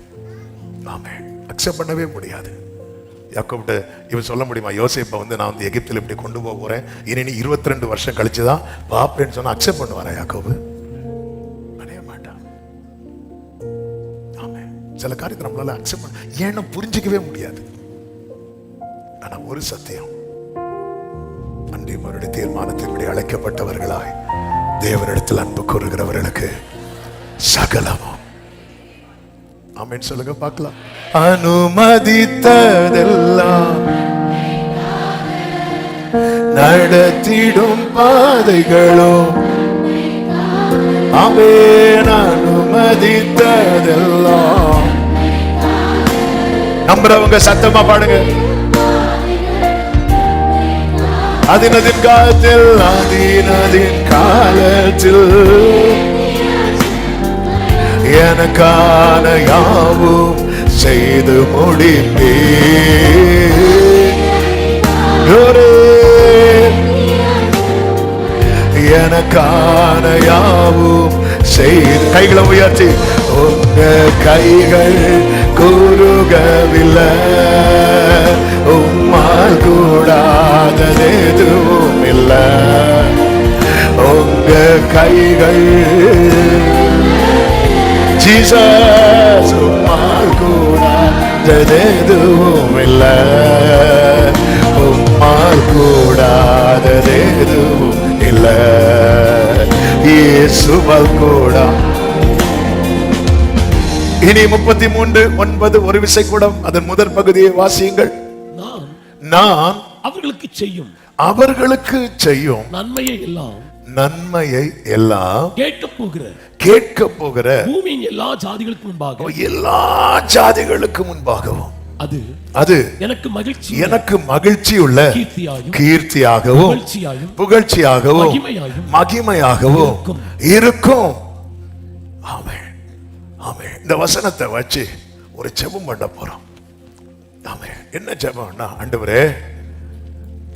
ஆமே, அக்செப்ட் பண்ணவே முடியாது. யாக்கோபிட்ட இவன் சொல்ல முடியுமா, யோசேப்பை நான் எகிப்தில் இப்படி கொண்டு போக போறேன், இனி 22 வருஷம் கழிச்சுதான் பாப்பேன்னு சொன்னா அக்செப்ட் பண்ணுவாரா யாக்கோபு? பண்ணவே மாட்டான். ஆமே, சில காரியத்தை நம்மளால அக்செப்ட் பண்ண, ஏன்னா புரிஞ்சிக்கவே முடியாது. ஆனா ஒரு சத்தியம், அன்றைய தீர்மானத்தின்படி அழைக்கப்பட்டவர்களாய் தேவனிடத்தில் அன்பு கூறுகிறவர்களுக்கு சகலமும். ஆமென் சொல்லுங்க பார்க்கலாம். அனுமதித்ததெல்லாம் நடத்திடும் பாதைகளோ, ஆமென். அனுமதித்ததெல்லாம், நம்புறவங்க சத்தமா பாடுங்க. அதினதின் காலத்தில், அதினதின் காலத்தில் எனக்கான யாவும் செய்து முடிப்பேன். எனக்கான யாவும் செய்து, கைகளை உயர்த்தி, உங்க கைகள் கூறுகவில்லை, உம்மால் கூடாதது எதுவும் இல்லை. உங்க கைகள் ஜீசஸ், உம்மால் கூடாதது எதுவும் இல்லை, உம்மால் கூடாதது எதுவும் இல்லை. இயேசுவால் கூடா. இனி 33:9 ஒரு விசை கூட அதன் முதல் பகுதியை வாசியுங்கள். நான் அவர்களுக்கு செய்யும் நன்மையை எல்லாம் கேட்க போகிற பூமியின் எல்லா ஜாதிகளுக்கு முன்பாகவும் அது எனக்கு மகிழ்ச்சி உள்ள கீர்த்தியாகவும் புகழ்ச்சியாகவும் மகிமையாகவும் இருக்கும். ஆமென், ஆமென். இந்த வசனத்தை வச்சு ஒரு ஜெபம் பண்ண போறோம். ஆமென். என்ன ஜெபம்னா, ஆண்டவரே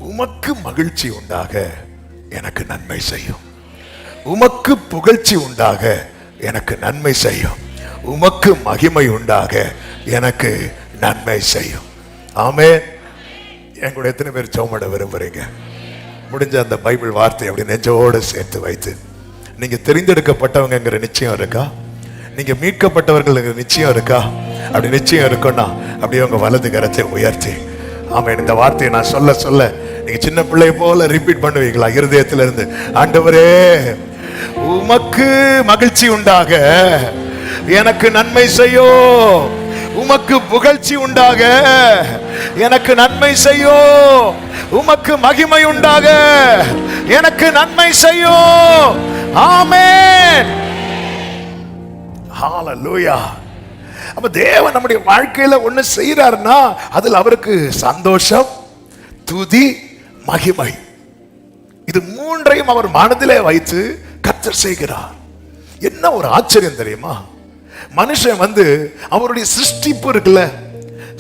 உமக்கு மகிழ்ச்சி உண்டாக எனக்கு நன்மை செய்யும், உமக்கு புகழ்ச்சி உண்டாக எனக்கு நன்மை செய்யும், உமக்கு மகிமை உண்டாக எனக்கு நன்மை செய்யும். ஆமென். என் கூட எத்தனை பேர் ஜெபம் விரும்புறீங்க? முடிஞ்ச அந்த பைபிள் வார்த்தை அப்படி நெஞ்சோடு சேர்த்து வைத்து, நீங்க தெரிந்தெடுக்கப்பட்டவங்கிற நிச்சயம் இருக்கா? நீங்க மீட்கப்பட்டவர்கள் நிச்சயம் இருக்கா? அப்படி நிச்சயம் இருக்குன்னா அப்படியே உங்க வலது கரத்தை உயர்த்தி ஆமென் இந்த வார்த்தையை நான் சொல்ல சொல்ல நீங்க சின்ன பிள்ளை போல ரிப்பீட் பண்ணுவீங்களா இருதயத்துல இருந்து? ஆண்டவரே, உமக்கு மகிழ்ச்சி உண்டாக எனக்கு நன்மை செய்யோ, உமக்கு புகழ்ச்சி உண்டாக எனக்கு நன்மை செய்யோ, உமக்கு மகிமை உண்டாக எனக்கு நன்மை செய்யோ. ஆமென். ஹalleluya. அப்ப தேவன் நம்முடைய வாழ்க்கையில ஒண்ணு செய்யறாருன்னா அதுல அவருக்கு சந்தோஷம், துதி, மகிமை, இது மூன்றையும் அவர் மனதிலே வைத்து கர்த்தர் செய்கிறார். என்ன ஒரு ஆச்சரியம் தெரியுமா? மனுஷன் அவருடைய சிருஷ்டிப்பு இருக்குல்ல,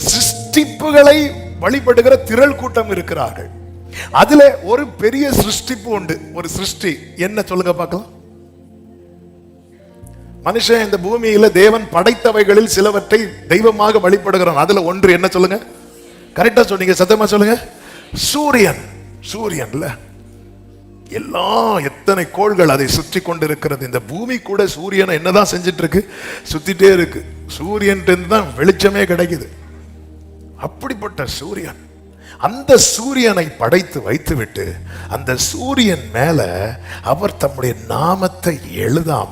சிருஷ்டிப்புகளை வழிபடுகிற திரள் கூட்டம் இருக்கிறார்கள். அதுல ஒரு பெரிய சிருஷ்டிப்பு உண்டு. ஒரு சிருஷ்டி என்ன சொல்லுங்க பார்க்கலாம்? மனுஷன் இந்த பூமியில தேவன் படைத்தவைகளில் சிலவற்றை தெய்வமாக வழிபடுகிறான். அதுல ஒன்று என்ன சொல்லுங்க? கரெக்டா சொன்னீங்க, சத்தமா சொல்லுங்க. சூரியன். சூரியன்ல எத்தனை கோள்கள் அதை சுற்றி கொண்டிருக்கிறது. இந்த பூமி கூட சூரியனை என்னதான் செஞ்சிட்டு இருக்கு? சுத்திட்டே இருக்கு. சூரியன் தான் வெளிச்சமே கிடைக்குது. அப்படிப்பட்ட சூரியன், அந்த சூரியனை படைத்து வைத்துவிட்டு அந்த சூரியன் மேல அவர் தம்முடைய நாமத்தை எழுதாம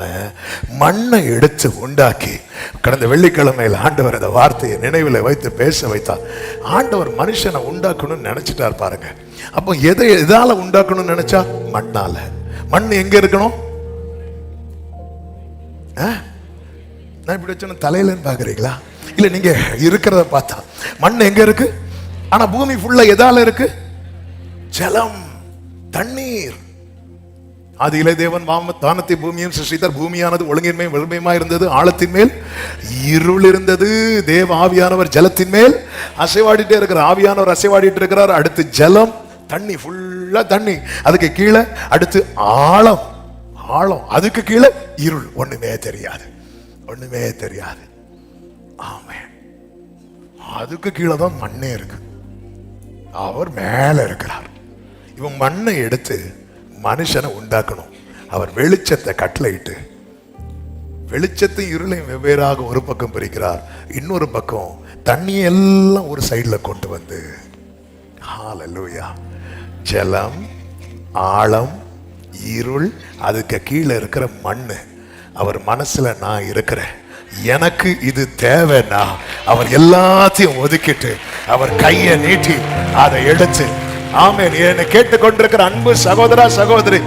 மண்ணை எடுத்து உண்டாக்கி, கடந்த வெள்ளிக்கிழமையில் ஆண்டவர் அந்த வார்த்தையை நினைவில் வைத்து பேச வைத்தார். ஆண்டவர் மனுஷனை உண்டாக்கணும்னு நினைச்சிட்டார் பாருங்க. அப்போ எதால உண்டாக்கணும்னு நினைச்சா? மண்ணால. மண் எங்க இருக்கணும்? நான் இப்படி வச்சு தலையிலன்னு பாக்குறீங்களா? இல்ல, நீங்க இருக்கிறத பார்த்தா மண் எங்க இருக்கு? ஆனா பூமி ஃபுல்லா எதால இருக்கு? ஜலம், தண்ணீர். ஆதியிலே தேவன் வானத்தை பூமியும் சிருஷ்டித்தார். பூமியானது ஒழுங்கின்மையும் வெறுமையுமா இருந்தது. ஆழத்தின் மேல் இருள் இருந்தது. தேவ ஆவியானவர் ஜலத்தின் மேல் அசைவாடிட்டே இருக்கிறார். ஆவியானவர் அசைவாடிட்டு இருக்கிறார். அடுத்து ஜலம், தண்ணி, ஃபுல்லா தண்ணி. அதுக்கு கீழே அடுத்து ஆழம், ஆழம். அதுக்கு கீழே இருள். ஒண்ணுமே தெரியாது, ஒண்ணுமே தெரியாது. ஆமென். அதுக்கு கீழே தான் மண்ணே இருக்கு. அவர் மேல இருக்கிறார். இவன் மண்ணை எடுத்து மனுஷனை உண்டாக்கணும். அவர் வெளிச்சத்தை கட்டளையிட்டு வெளிச்சத்தையும் இருளையும் வெவ்வேறாக ஒரு பக்கம் பிரிக்கிறார். இன்னொரு பக்கம் தண்ணியை எல்லாம் ஒரு சைடுல கொண்டு வந்து, ஹalleluya, ஜலம், ஆழம், இருள், அதுக்கு கீழே இருக்கிற மண்ணு. அவர் மனசுல நான் இருக்கிறேன், எனக்கு இது தேவைன்னா அவர் எல்லாத்தையும் ஒதுக்கிட்டு அவர் கையை நீட்டி அதை எடுத்து, ஆமென், என்னை கேட்டுக்கொண்டிருக்கிற அன்பு சகோதரா சகோதரி,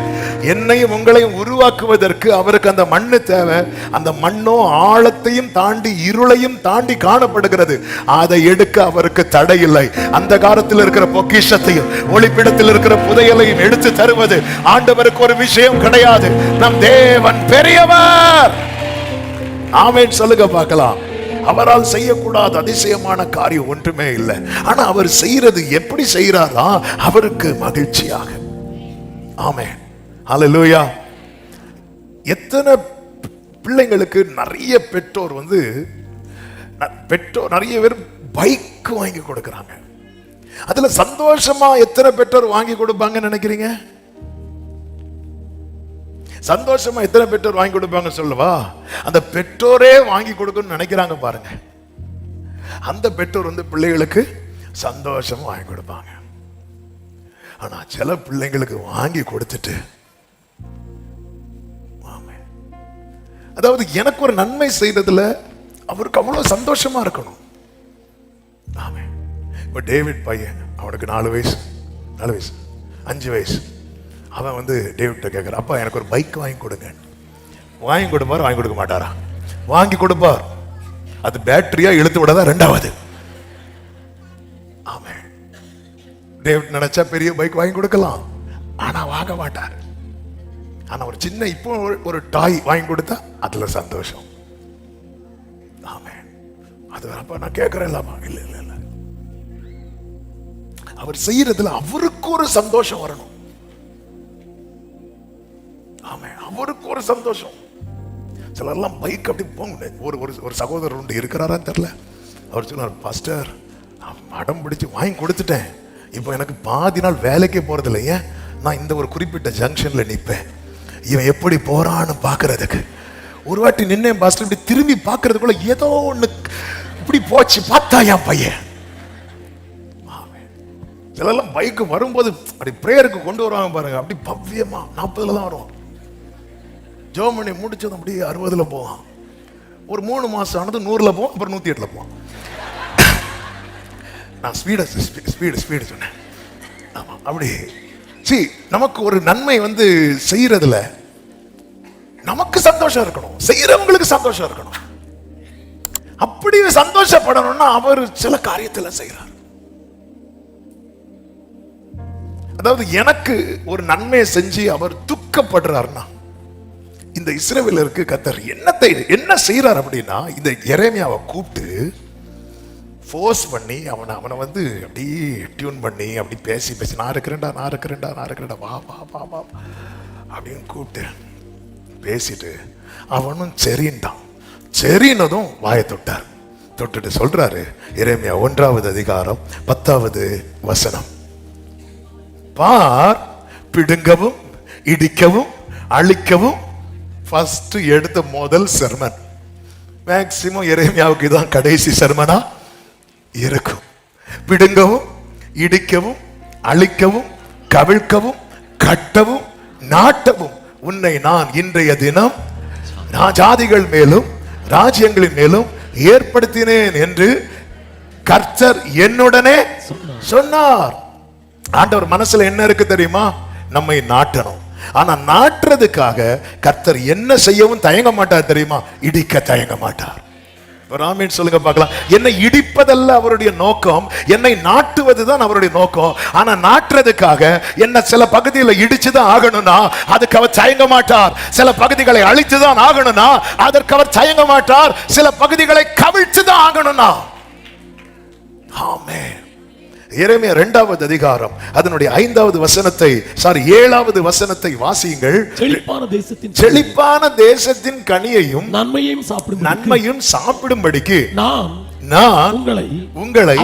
என்னையும் உங்களையும் உருவாக்குவதற்கு அவருக்கு அந்த மண்ணு தேவை. அந்த மண்ணோ ஆழத்தையும் தாண்டி இருளையும் தாண்டி காணப்படுகிறது. அதை எடுக்க அவருக்கு தடை இல்லை. அந்த காலத்தில் இருக்கிற பொக்கிஷத்தையும் ஒளிப்பிடத்தில் இருக்கிற புதையலையும் எடுத்து தருவது ஆண்டவருக்கு ஒரு விஷயம் கிடையாது. நம் தேவன் பெரியவர். ஆமென் சொல்லுங்க பார்க்கலாம். அவரால் செய்யக்கூடாத அதிசயமான காரியம் ஒன்றுமே இல்லை. ஆனா அவர் செய்யறது எப்படி செய்யறாரா? அவருக்கு மகிழ்ச்சியாக. ஆமென், ஹல்லேலூயா. எத்தனை பிள்ளைங்களுக்கு நிறைய பெற்றோர் நிறைய பேர் பைக் வாங்கி கொடுக்கறாங்க. அதுல சந்தோஷமா எத்தனை பெற்றோர் வாங்கி கொடுப்பாங்கன்னு நினைக்கிறீங்க? சந்தோஷமா எத்தனை பெற்றோர் வாங்கி கொடுப்பாங்க சொல்லவா? அந்த பெற்றோரே வாங்கி கொடுக்கணும்னு நினைக்கிறாங்க பாருங்க. அந்த பெற்றோர் பிள்ளைகளுக்கு சந்தோஷமா வாங்கி கொடுப்பாங்க. ஆனா சில பிள்ளைங்களுக்கு வாங்கி கொடுத்துட்டு, அதாவது எனக்கு ஒரு நன்மை செய்யறதுல அவருக்கு அவ்வளவு சந்தோஷமா இருக்கணும். ஆமென். இப்ப டேவிட் பையன், அவனுக்கு 4 வயசு 5 வயசு. அவன் டேவிட்ட கேட்கிறான், அப்பா எனக்கு ஒரு பைக் வாங்கி கொடுங்க. வாங்கி கொடுப்பார், வாங்கி கொடுக்க மாட்டாரா? வாங்கி கொடுப்பார். அது பேட்டரியா இழுத்து விடாதான் ரெண்டாவது. ஆமென். டேவிட் நினைச்சா பெரிய பைக் வாங்கி கொடுக்கலாம், ஆனா வாங்க மாட்டார். ஆனா ஒரு சின்ன இப்போ ஒரு டாய் வாங்கி கொடுத்தா அதுல சந்தோஷம். ஆமென். அது அப்ப நான் கேட்கிறேன் இல்லாமா? இல்ல இல்ல இல்ல, அவர் செய்யறதுல அவருக்கு ஒரு சந்தோஷம் வரணும். ஆமென். அவருக்கு ஒரு சந்தோஷம். சிலர்லாம் பைக் அப்படி போங்க. ஒரு சகோதரர் உண்டு, இருக்கிறாரான்னு தெரியல. அவர் சொன்னார், பாஸ்டர் அடம் பிடிச்சு வாங்கி கொடுத்துட்டேன், இப்போ எனக்கு பாதி நாள் வேலைக்கே போறது இல்லை. ஏன்? நான் இந்த ஒரு குறிப்பிட்ட ஜங்ஷன்ல நிற்பேன், இவன் எப்படி போறான்னு பாக்குறதுக்கு. ஒரு வாட்டி நின்னேன் பாஸ்டர், இப்படி திரும்பி பாக்குறதுக்குள்ள ஏதோ ஒண்ணு இப்படி போச்சு, பார்த்தா என் பையன். சிலர்லாம் பைக்கு வரும்போது அப்படி பிரேயருக்கு கொண்டு வருவாங்க பாருங்க, அப்படி பவ்யமா 40ல தான் வருவான். ஜெபம் பண்ணி முடிச்சதும் அப்படியே 60ல போவான். ஒரு 3 மாசம் ஆனது 100ல போவான், அப்புறம் 108ல போவான். நான் ஸ்பீடு சொன்னேன். ஆமா, அப்படி நமக்கு ஒரு நன்மை வந்து செய்யறதுல நமக்கு சந்தோஷம் இருக்கணும், செய்யறவங்களுக்கு சந்தோஷம் இருக்கணும். அப்படி சந்தோஷப்படணும்னா அவர் சில காரியத்துல செய்யறார். அதாவது எனக்கு ஒரு நன்மையை செஞ்சு அவர் துக்கப்படுறாருன்னா, இந்த இஸ்ரவேலருக்கு கர்த்தர் என்ன செய்யறார் அப்படின்னா, இந்த எரேமியாவை கூப்பிட்டு ஃபோர்ஸ் பண்ணி அவனை வந்து அப்படி டியூன் பண்ணி அப்படி பேசி நான் இருக்கிறேன்டா வா வா வா வா அப்படின்னு கூப்பிட்டு பேசிட்டு அவனும் சரின்ட்டான். சரின்னதும் வாயை தொட்டுட்டு சொல்றாரு, எரேமியா 1வது அதிகாரம் 10வது வசனம், பார், பிடுங்கவும் இடிக்கவும் அழிக்கவும். ஃபர்ஸ்ட் எடுத்த முதல் சர்மன். மேக்சிமம் எரேமியாவுக்கு தான் கடைசி சர்மனா இருக்கும். பிடுங்கவும் இடிக்கவும் அழிக்கவும் கவிழ்க்கவும் கட்டவும் நாட்டவும் உன்னை நான் இன்றைய தினம் நான் ஜாதிகள் மேலும் ராஜ்யங்களின் மேலும் ஏற்படுத்தினேன் என்று கர்த்தர் என்னுடனே சொன்னார். ஆண்டவர் மனசுல என்ன இருக்கு தெரியுமா? நம்மை நாட்டணும். ஆனா நாட்டுறதுக்காக கர்த்தர் என்ன செய்யவும் தயங்க மாட்டார் தெரியுமா? இடிக்க தயங்க மாட்டார். ஆமென் சொல்லுங்க பார்க்கலாம். என்னை இடிப்பதல்ல அவருடைய நோக்கம், என்னை நாட்டுவதுதான் அவருடைய நோக்கம். ஆனா நாட்டுறதுக்காக என்ன சில பகுதியில் இடிச்சுதான் ஆகணும்னா அதுக்கு அவர் தயங்க மாட்டார். சில பகுதிகளை அழிச்சுதான் ஆகணும்னா அதற்கு அவர் தயங்க மாட்டார். சில பகுதிகளை கவிழ்ச்சுதான் ஆகணும்னா. ஆமென். எரேமியா 2வது அதிகாரம் அதனுடைய 5வது வசனத்தை 7வது வசனத்தை வாசியுங்கள். செழிப்பான தேசத்தின் கனியையும் நன்மையும் சாப்பிடும்படிக்கு நான் உங்களை உங்களை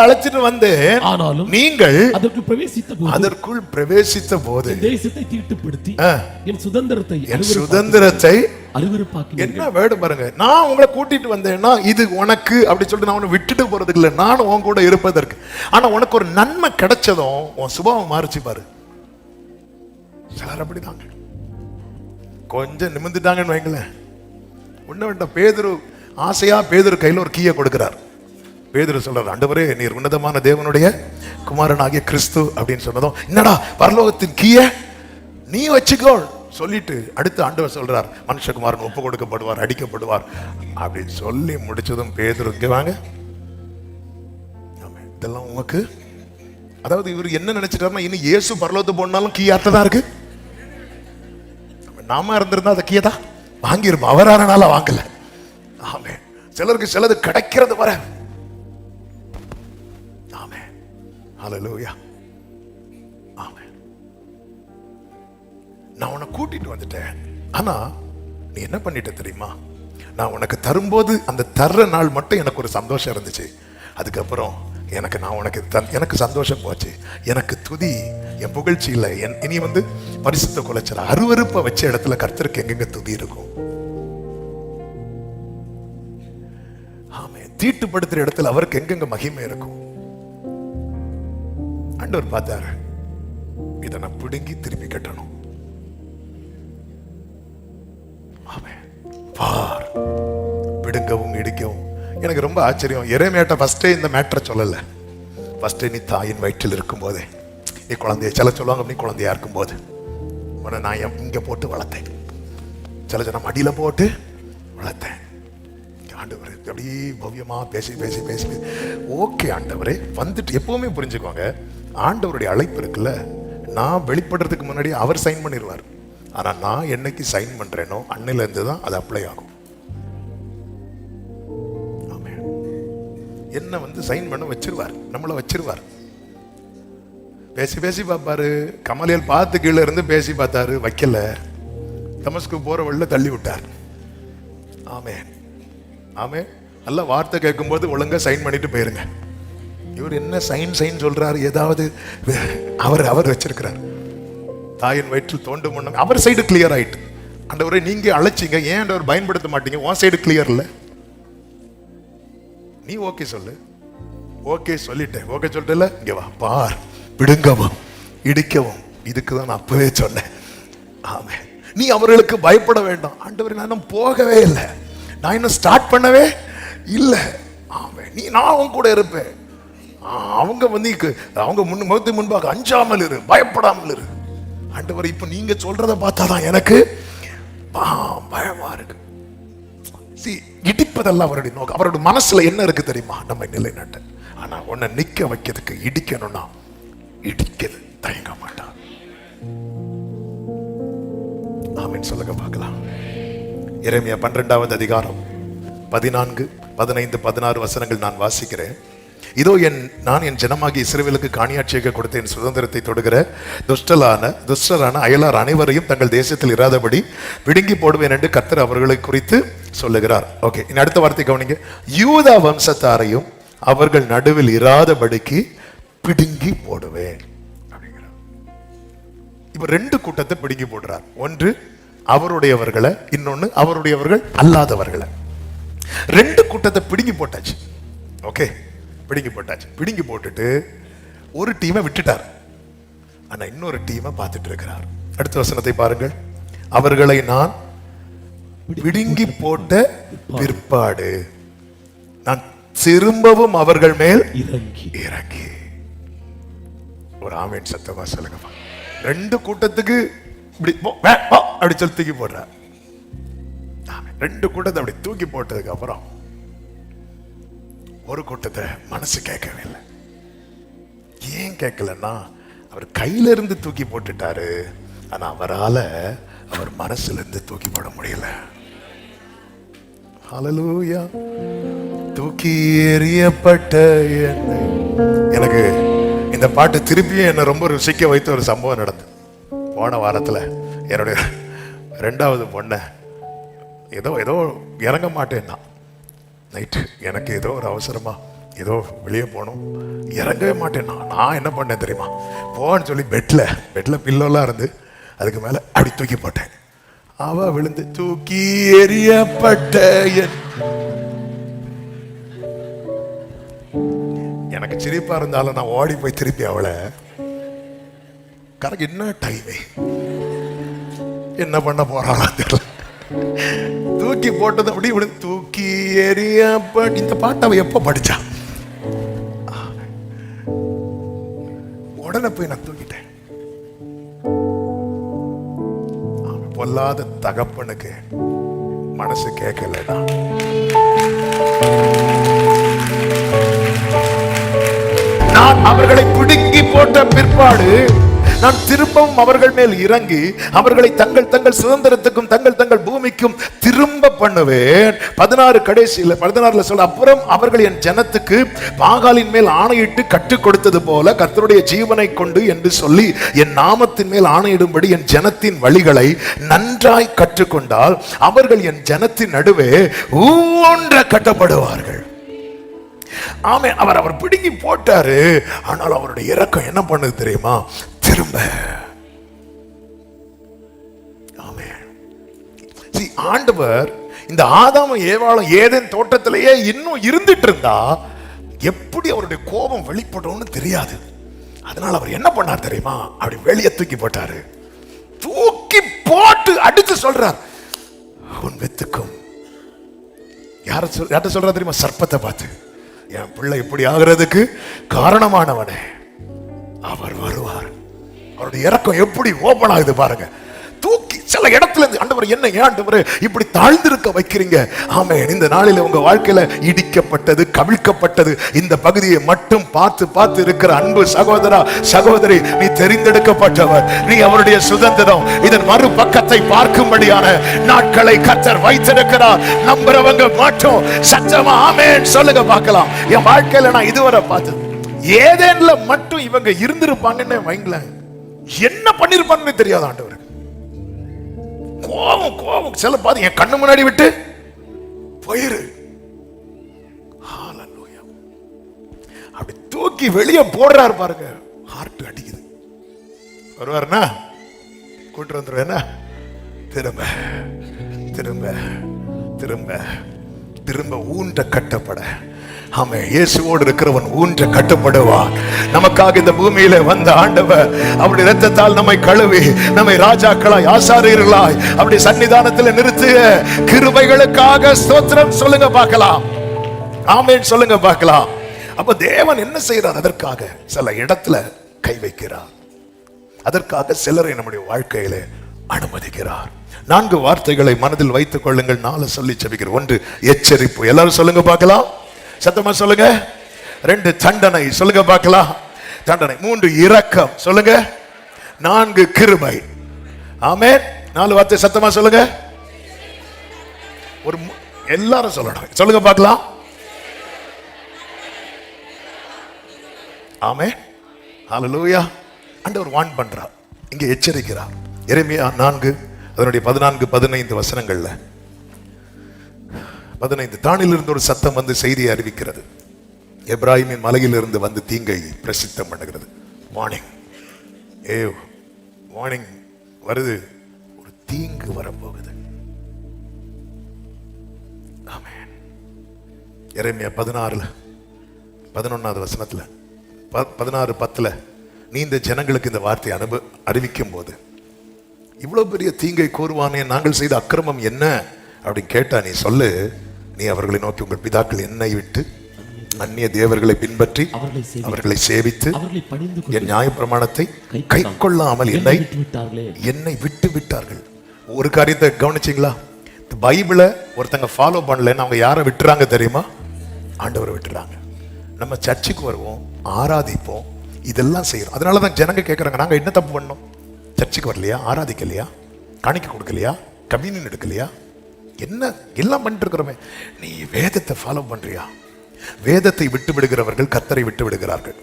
அழைச்சிட்டு வந்தேன். ஆனாலும் நீங்கள் அதற்குள் பிரவேசித்த போது தேசத்தை தீட்டுப்படுத்தி என் சுதந்திரத்தை என்ன வேடு பாருங்க. நான் உங்களை கூட்டிட்டு வந்தேன்னா இது உனக்கு அப்படி சொல்லிட்டு நான் உன்னை விட்டுட்டு போறதுக்கு இல்லை, நானும் உன் கூட இருப்பதற்கு. ஆனா உனக்கு ஒரு நன்மை கிடைச்சதும் உன் சுபாவம் மாறிச்சு பாரு. சிலர் அப்படிதாங்க, கொஞ்சம் நிமிந்துட்டாங்கன்னு வைங்களேன். ஒண்ணு வேண்டாம், பேதுரு ஆசையா பேதுரு கையில ஒரு கீயை கொடுக்கிறார். பேதுரு சொல்றார், ஆண்டவரே நீர் உன்னதமான தேவனுடைய குமாரனாகிய கிறிஸ்து அப்படின்னு சொன்னதும், என்னடா பரலோகத்தின் கீயை நீ வச்சுக்கோ சொல்லிட்டு அடுத்து ஆண்டவர் சொல்றார், மனுஷகுமாரன் ஒப்பு கொடுக்கப்படுவார், அடிக்கப்படுவார் அப்படின்னு சொல்லி முடிச்சதும் பேதுரு இங்க வாங்க, இதெல்லாம் உனக்கு. அதாவது இவர் என்ன நினைச்சிட்டாருன்னா, இன்னும் இயேசு பரலோகத்து போனாலும் கீ அர்த்ததான் இருக்கு. நாம இருந்திருந்தா அந்த கீயை தான் வாங்கிருப்போம், அவரானால வாங்கல. ஆமே. சிலருக்கு சிலது கிடைக்கிறது வர. ஆமே. ஹல்லேலூயா. ஆமே. நான் உன்னை கூட்டிட்டு வந்துட்டேன். ஆனா நீ என்ன பண்ணிட்ட தெரியுமா? நான் உனக்கு தரும்போது அந்த தர்ற நாள் மட்டும் எனக்கு ஒரு சந்தோஷம் இருந்துச்சு. அதுக்கப்புறம் எனக்கு சந்தோஷம் போச்சு. எனக்கு துதி, என் புகழ்ச்சி இல்லை. இனி வந்து பரிசுத்த குலைச்சல் அருவருப்பை வச்ச இடத்துல கர்த்தருக்கு எங்கெங்க துதி இருக்கும். தீட்டுப்படுத்துற இடத்துல அவருக்கு எங்கெங்க மகிமை இருக்கும். ஆண்டவர் பார்த்தாரு, இதை நான் பிடுங்கி திருப்பி கட்டணும். பார், பிடுங்கவும் இடிக்கவும். எனக்கு ரொம்ப ஆச்சரியம், எரேமியாட்ட ஃபர்ஸ்டே இந்த மேட்டரை சொல்லல. ஃபர்ஸ்டே நீ தாயின் வயிற்றில் இருக்கும் போதே, நீ குழந்தைய சில சொல்லுவாங்க, நீ குழந்தையா இருக்கும் போது உன்னை நான் இங்க போட்டு வளர்த்தேன், சில மடியில போட்டு வளர்த்தேன். ஆண்டவர் அப்படியே பவ்யமா பேசி பேசி பேசி ஓகே ஆண்டவரே வந்துட்டு. எப்பவுமே புரிஞ்சுக்கோங்க, ஆண்டவருடைய அழைப்பு இருக்குல்ல, நான் வெளிப்படுறதுக்கு முன்னாடி அவர் சைன் பண்ணிடுவார். ஆனா நான் என்னைக்கு சைன் பண்றேனோ அன்னையில இருந்து தான் அது அப்ளை ஆகும். என்ன வந்து சைன் பண்ண வச்சிருவார், நம்மள வச்சிருவார். பேசி பேசி பார்ப்பாரு. கமலியல் பார்த்து கீழே இருந்து பேசி பார்த்தாரு, வைக்கல. தமஸ்கு போற வழியில தள்ளி விட்டார். ஆமே ஆமே. நல்ல வார்த்தை கேட்கும் போது ஒழுங்கா சைன் பண்ணிட்டு போயிருங்க. இவர் என்ன சைன் சொல்றாரு? ஏதாவது அவர் வச்சிருக்கிறார். தாயின் வயிற்றில் தோண்டும் முன்ன அவர் சைடு கிளியர் ஆயிட்டு. ஆண்டவரே நீங்க அழைச்சிங்க, ஏன் ஆண்டவர் பயன்படுத்த மாட்டீங்க? உன் சைடு கிளியர் இல்ல, நீ ஓகே சொல்லு. ஓகே சொல்லிட்டேன், ஓகே சொல்லிட்டல, இங்க வா பார், பிடுங்கவும் இடிக்கவும். இதுக்குதான் நான் அப்பவே சொன்னேன். ஆமே. நீ அவர்களுக்கு பயப்பட வேண்டாம். ஆண்டவரே நான் போகவே இல்லை, நான் இன்னும் ஸ்டார்ட் பண்ணவே இல்லை. ஆமே. நான் உன் கூட இருப்பேன். அவங்க அவங்க முன்பாக அஞ்சாமல் இரு, பயப்படாமல் இரு. ஆண்டவர் இப்ப நீங்க சொல்றத பார்த்தாதான் எனக்கு பயமா இருக்கு. இடிப்பதெல்லாம் அவருடைய நோக்கம். அவருடைய மனசுல என்ன இருக்கு தெரியுமா? நம்ம நிலைநாட்ட. ஆனா உன்னை நிக்க வைக்கிறதுக்கு, இடிக்கணும்னா இடிக்கிறது தயங்க மாட்டான். ஆமென் சொல்லுங்க பார்க்கலாம். எரேமியா 12வது அதிகாரம் 14, 15, 16 வசனங்கள் நான் வாசிக்கிறேன். இதோ நான் என் ஜனமாகி இஸ்ரவேலுக்கு காணியாட்சியாக கொடுத்த என் சுதந்திரத்தை தொடுகிற துஷ்டரான அயலார் அனைவரையும் தங்கள் தேசத்தில் இராதபடி பிடுங்கி போடுவேன் என்று கர்த்தர் அவர்களை குறித்து சொல்லுகிறார். ஓகே, இனி அடுத்த வார்த்தை கவனிங்க. யூதா வம்சத்தாரையும் அவர்கள் நடுவில் இராதபடிக்கு பிடுங்கி போடுவேன் அப்படிங்கிறார். இப்ப 2 கூட்டத்தை பிடுங்கி போடுறார். ஒன்று அவருடையவர்களை, இன்னொன்னு அவருடையவர்கள் அல்லாதவர்களை. 2 கூட்டத்தை பிடுங்கி போட்டாச்சு. ஓகே, பிடுங்கி போட்டாச்சு. பிடுங்கி போட்டுட்டு ஒரு டீமை விட்டுட்டார். ஆனா இன்னொரு டீமை பார்த்துட்டு இருக்கிறார். அடுத்த வசனத்தை பாருங்கள். அவர்களை நான் பிடுங்கி போட்ட பிற்பாடு நான் திரும்பவும் அவர்கள் மேல் இறங்கி. ஒரு ஆமென் சத்தமா சொல்லுங்க. 2 கூட்டத்துக்கு அப்படி சொல்லி தூக்கி போடுறார். 2 கூட்டத்தை அப்படி தூக்கி போட்டதுக்கு அப்புறம் ஒரு கூட்டத்தை மனசு கேட்கவே இல்லை. ஏன் கேட்கலன்னா அவர் கையில இருந்து தூக்கி போட்டுட்டாரு. ஆனா அவரால அவர் மனசுல இருந்து தூக்கி போட முடியல. ஹல்லேலூயா. தூக்கி எறியப்பட்ட என்னை. எனக்கு இந்த பாட்டு திருப்பியும் என்ன ரொம்ப ருசிக்க வைத்த ஒரு சம்பவம் நடந்தது. போன வாரத்துல என்னுடைய 2வது பொண்ணை ஏதோ இறங்க மாட்டேன்னா நைட்டு, எனக்கு ஏதோ ஒரு அவசரமா ஏதோ வெளியே போகணும், இறங்கவே மாட்டேன். நான் என்ன பண்ணேன் தெரியுமா? போன்னு சொல்லி பெட்ல பில்லோலாம் இருந்து அதுக்கு மேல அப்படி தூக்கி போட்டேன். அவ விழுந்து தூக்கி எறியப்பட்ட எனக்கு சிரிப்பா இருந்தாலும் நான் ஓடி போய் திருப்பி அவளை கரெக்ட் என்ன டைமே என்ன பண்ண போறாளா தெரியல, தூக்கி போட்டது அப்படி தூக்கி எறியப்பட்ட. இந்த பாட்டை அவ எப்ப படிச்சா? உடனே போய் நான் தூக்கிட்டேன். பொல்லாத தகப்பனுக்கு மனசு கேட்கலடா. நான் அவர்களை பிடுங்கி போட்ட பிற்பாடு நான் திரும்பவும் அவர்கள் மேல் இறங்கி அவர்களை தங்கள் சுதந்திரத்துக்கும் தங்கள் பூமிக்கும் திரும்ப பண்ணுவேன். 16 கடைசியில் 16 சொல்ல, அப்புறம் அவர்கள் என் ஜனத்துக்கு பாகாலின் மேல் ஆணையிட்டு கற்றுக் கொடுத்தது போல கர்த்தருடைய ஜீவனை கொண்டு என்று சொல்லி என் நாமத்தின் மேல் ஆணையிடும்படி என் ஜனத்தின் வழிகளை நன்றாய் கற்றுக்கொண்டால் அவர்கள் என் ஜனத்தின் நடுவே ஊன்ற கட்டப்படுவார்கள். ஆமே. அவர் பிடுங்கி போட்டாரு. ஆனால் அவருடைய இரக்கம் என்ன பண்ணுது தெரியுமா? திரும்ப. ஆமே. ஆண்டவர் இந்த ஆதாம ஏவாளும் ஏதேன் தோட்டத்திலேயே இன்னும் இருந்துட்டு இருந்தா எப்படி அவருடைய கோபம் வெளிப்படும்னு தெரியாது. அதனால அவர் என்ன பண்ணார் தெரியுமா? அப்படி வெளியே தூக்கி போட்டாரு. தூக்கி போட்டு அடித்து சொல்றார், உன் வித்துக்கும். யார்கிட்ட சொல்றா தெரியுமா? சர்ப்பத்தை பார்த்து, என் பிள்ளை இப்படி ஆகிறதுக்கு காரணமானவனே அவர் வருவார். அவருடைய இரக்கம் எப்படி ஓபன் ஆகுது பாருங்க. தூக்கி சில இடத்துல இருந்து ஆண்டவர் என்ன ஏன் ஆண்டவர் இப்படி தாழ்ந்திருக்க வைக்கிறீங்க? ஆமென். இந்த நாளில் உங்க வாழ்க்கையில இடிக்கப்பட்டது, கவிழ்க்கப்பட்டது இந்த பகுதியை மட்டும் பார்த்து இருக்கிற அன்பு சகோதரா சகோதரி, நீ தெரிந்தெடுக்கப்பட்டவர், நீ அவருடைய சுதந்திரம். இதன் மறு பக்கத்தை பார்க்கும்படியான நாட்களை கர்த்தர் வைத்திருக்கிறார். நம்புறவங்க மட்டும் சத்தமா ஆமென் சொல்லுங்க பார்க்கலாம். என் வாழ்க்கையில நான் இதுவரை பார்த்தது ஏதேன்ல மட்டும் இவங்க இருந்திருப்பாங்கன்னு வைங்களேன், என்ன பண்ணிருப்பாங்கன்னு தெரியாது ஆண்டவர். கோபம் கோபம் சில பாதி என் கண்ணு முன்னாடி விட்டு போயிரு. அப்படி தூக்கி வெளியே போடுறாரு பாருங்க, ஹார்ட் அடிக்குது. வருவாருன்னா கூட்டு வந்துருவேன்னா திரும்ப திரும்ப திரும்ப திரும்ப ஊன்ற கட்டப்பட. ஆமே, இயேசுவோடு இருக்கிறவன் ஊன்ற கட்டப்படுவான். நமக்காக இந்த பூமியில வந்த ஆண்டவர் அப்படி இரத்தத்தால் நம்மை கழுவி நம்மை ராஜாக்களாய் ஆசாரியர்களாய் அப்படி சன்னிதானத்தில் நிறுத்திய கிருபைகளுக்காக ஸ்தோத்திரம் சொல்லுங்க பார்க்கலாம். ஆமென் சொல்லுங்க பார்க்கலாம். அப்ப தேவன் என்ன செய்யறார்? அதற்காக சில இடத்துல கை வைக்கிறார். அதற்காக சிலரை நம்முடைய வாழ்க்கையில அனுமதிக்கிறார். 4 வார்த்தைகளை மனதில் வைத்துக் கொள்ளுங்கள். 4 சொல்லி செபிக்கிறோம். 1 எச்சரிப்பு, எல்லாரும் சொல்லுங்க பார்க்கலாம், சத்தமா சொல்லுங்க. 2 தண்டனை, சொல்லுங்க பார்க்கலாம், தண்டனை. 3 இரக்கம், சொல்லுங்க. 4 கிருபை. ஆமென். 4 வார்த்தை சத்தமா சொல்லுங்க. ஒரு எல்லாரும் சொல்லணும், சொல்லுங்க பார்க்கலாம். ஆமென், ஹல்லேலூயா. ஆண்டவர் வார்ன் பண்றார், இங்கே எச்சரிக்கிறார். எரேமியா 4 அதனுடைய 14, 15 வசனங்கள்ல 15, தானிலிருந்து ஒரு சத்தம் வந்து செய்தியை அறிவிக்கிறது. எப்ராஹிமின் மலையிலிருந்து வந்து தீங்கை பிரசித்தம் பண்ணுகிறது. வார்னிங், வார்னிங் வருது, ஒரு தீங்கு வரப்போகுது. ஆமென். எரேமியா 16 11வது வசனத்துல 16:10 நீ இந்த ஜனங்களுக்கு இந்த வார்த்தையை அறிவிக்கும் போது, இவ்வளவு பெரிய தீங்கை கூறுவானே, நாங்கள் செய்த அக்கிரமம் என்ன அப்படின்னு கேட்டா நீ சொல்லு, நீ அவர்களை நோக்கி உங்கள் பிதாக்கள் என்னை விட்டு அந்நிய தேவர்களை பின்பற்றி அவர்களை சேவித்து என் நியாயப்பிரமாணத்தை கை கொள்ளாமல் என்னை விட்டு விட்டார்கள். ஒரு காரியத்தை கவனிச்சிங்களா? பைபிளை ஒருத்தங்க ஃபாலோ பண்ணலன்னு அவங்க யாரை விட்டுறாங்க தெரியுமா? ஆண்டவரை விட்டுறாங்க. நம்ம சர்ச்சுக்கு வருவோம், ஆராதிப்போம், இதெல்லாம் செய்யறோம். அதனாலதான் ஜனங்க கேட்கறாங்க, நாங்க என்ன தப்பு பண்ணோம்? சர்ச்சுக்கு வரலையா? ஆராதிக்கலையா? காணிக்க கொடுக்கலையா? கம்யூனியன் எடுக்கலையா? என்ன எல்லாம் பண்ணிட்டு இருக்கிறோமே. நீ வேதத்தை ஃபாலோ பண்றியா? வேதத்தை விட்டு விடுகிறவர்கள் கர்த்தரை விட்டு விடுகிறார்கள்.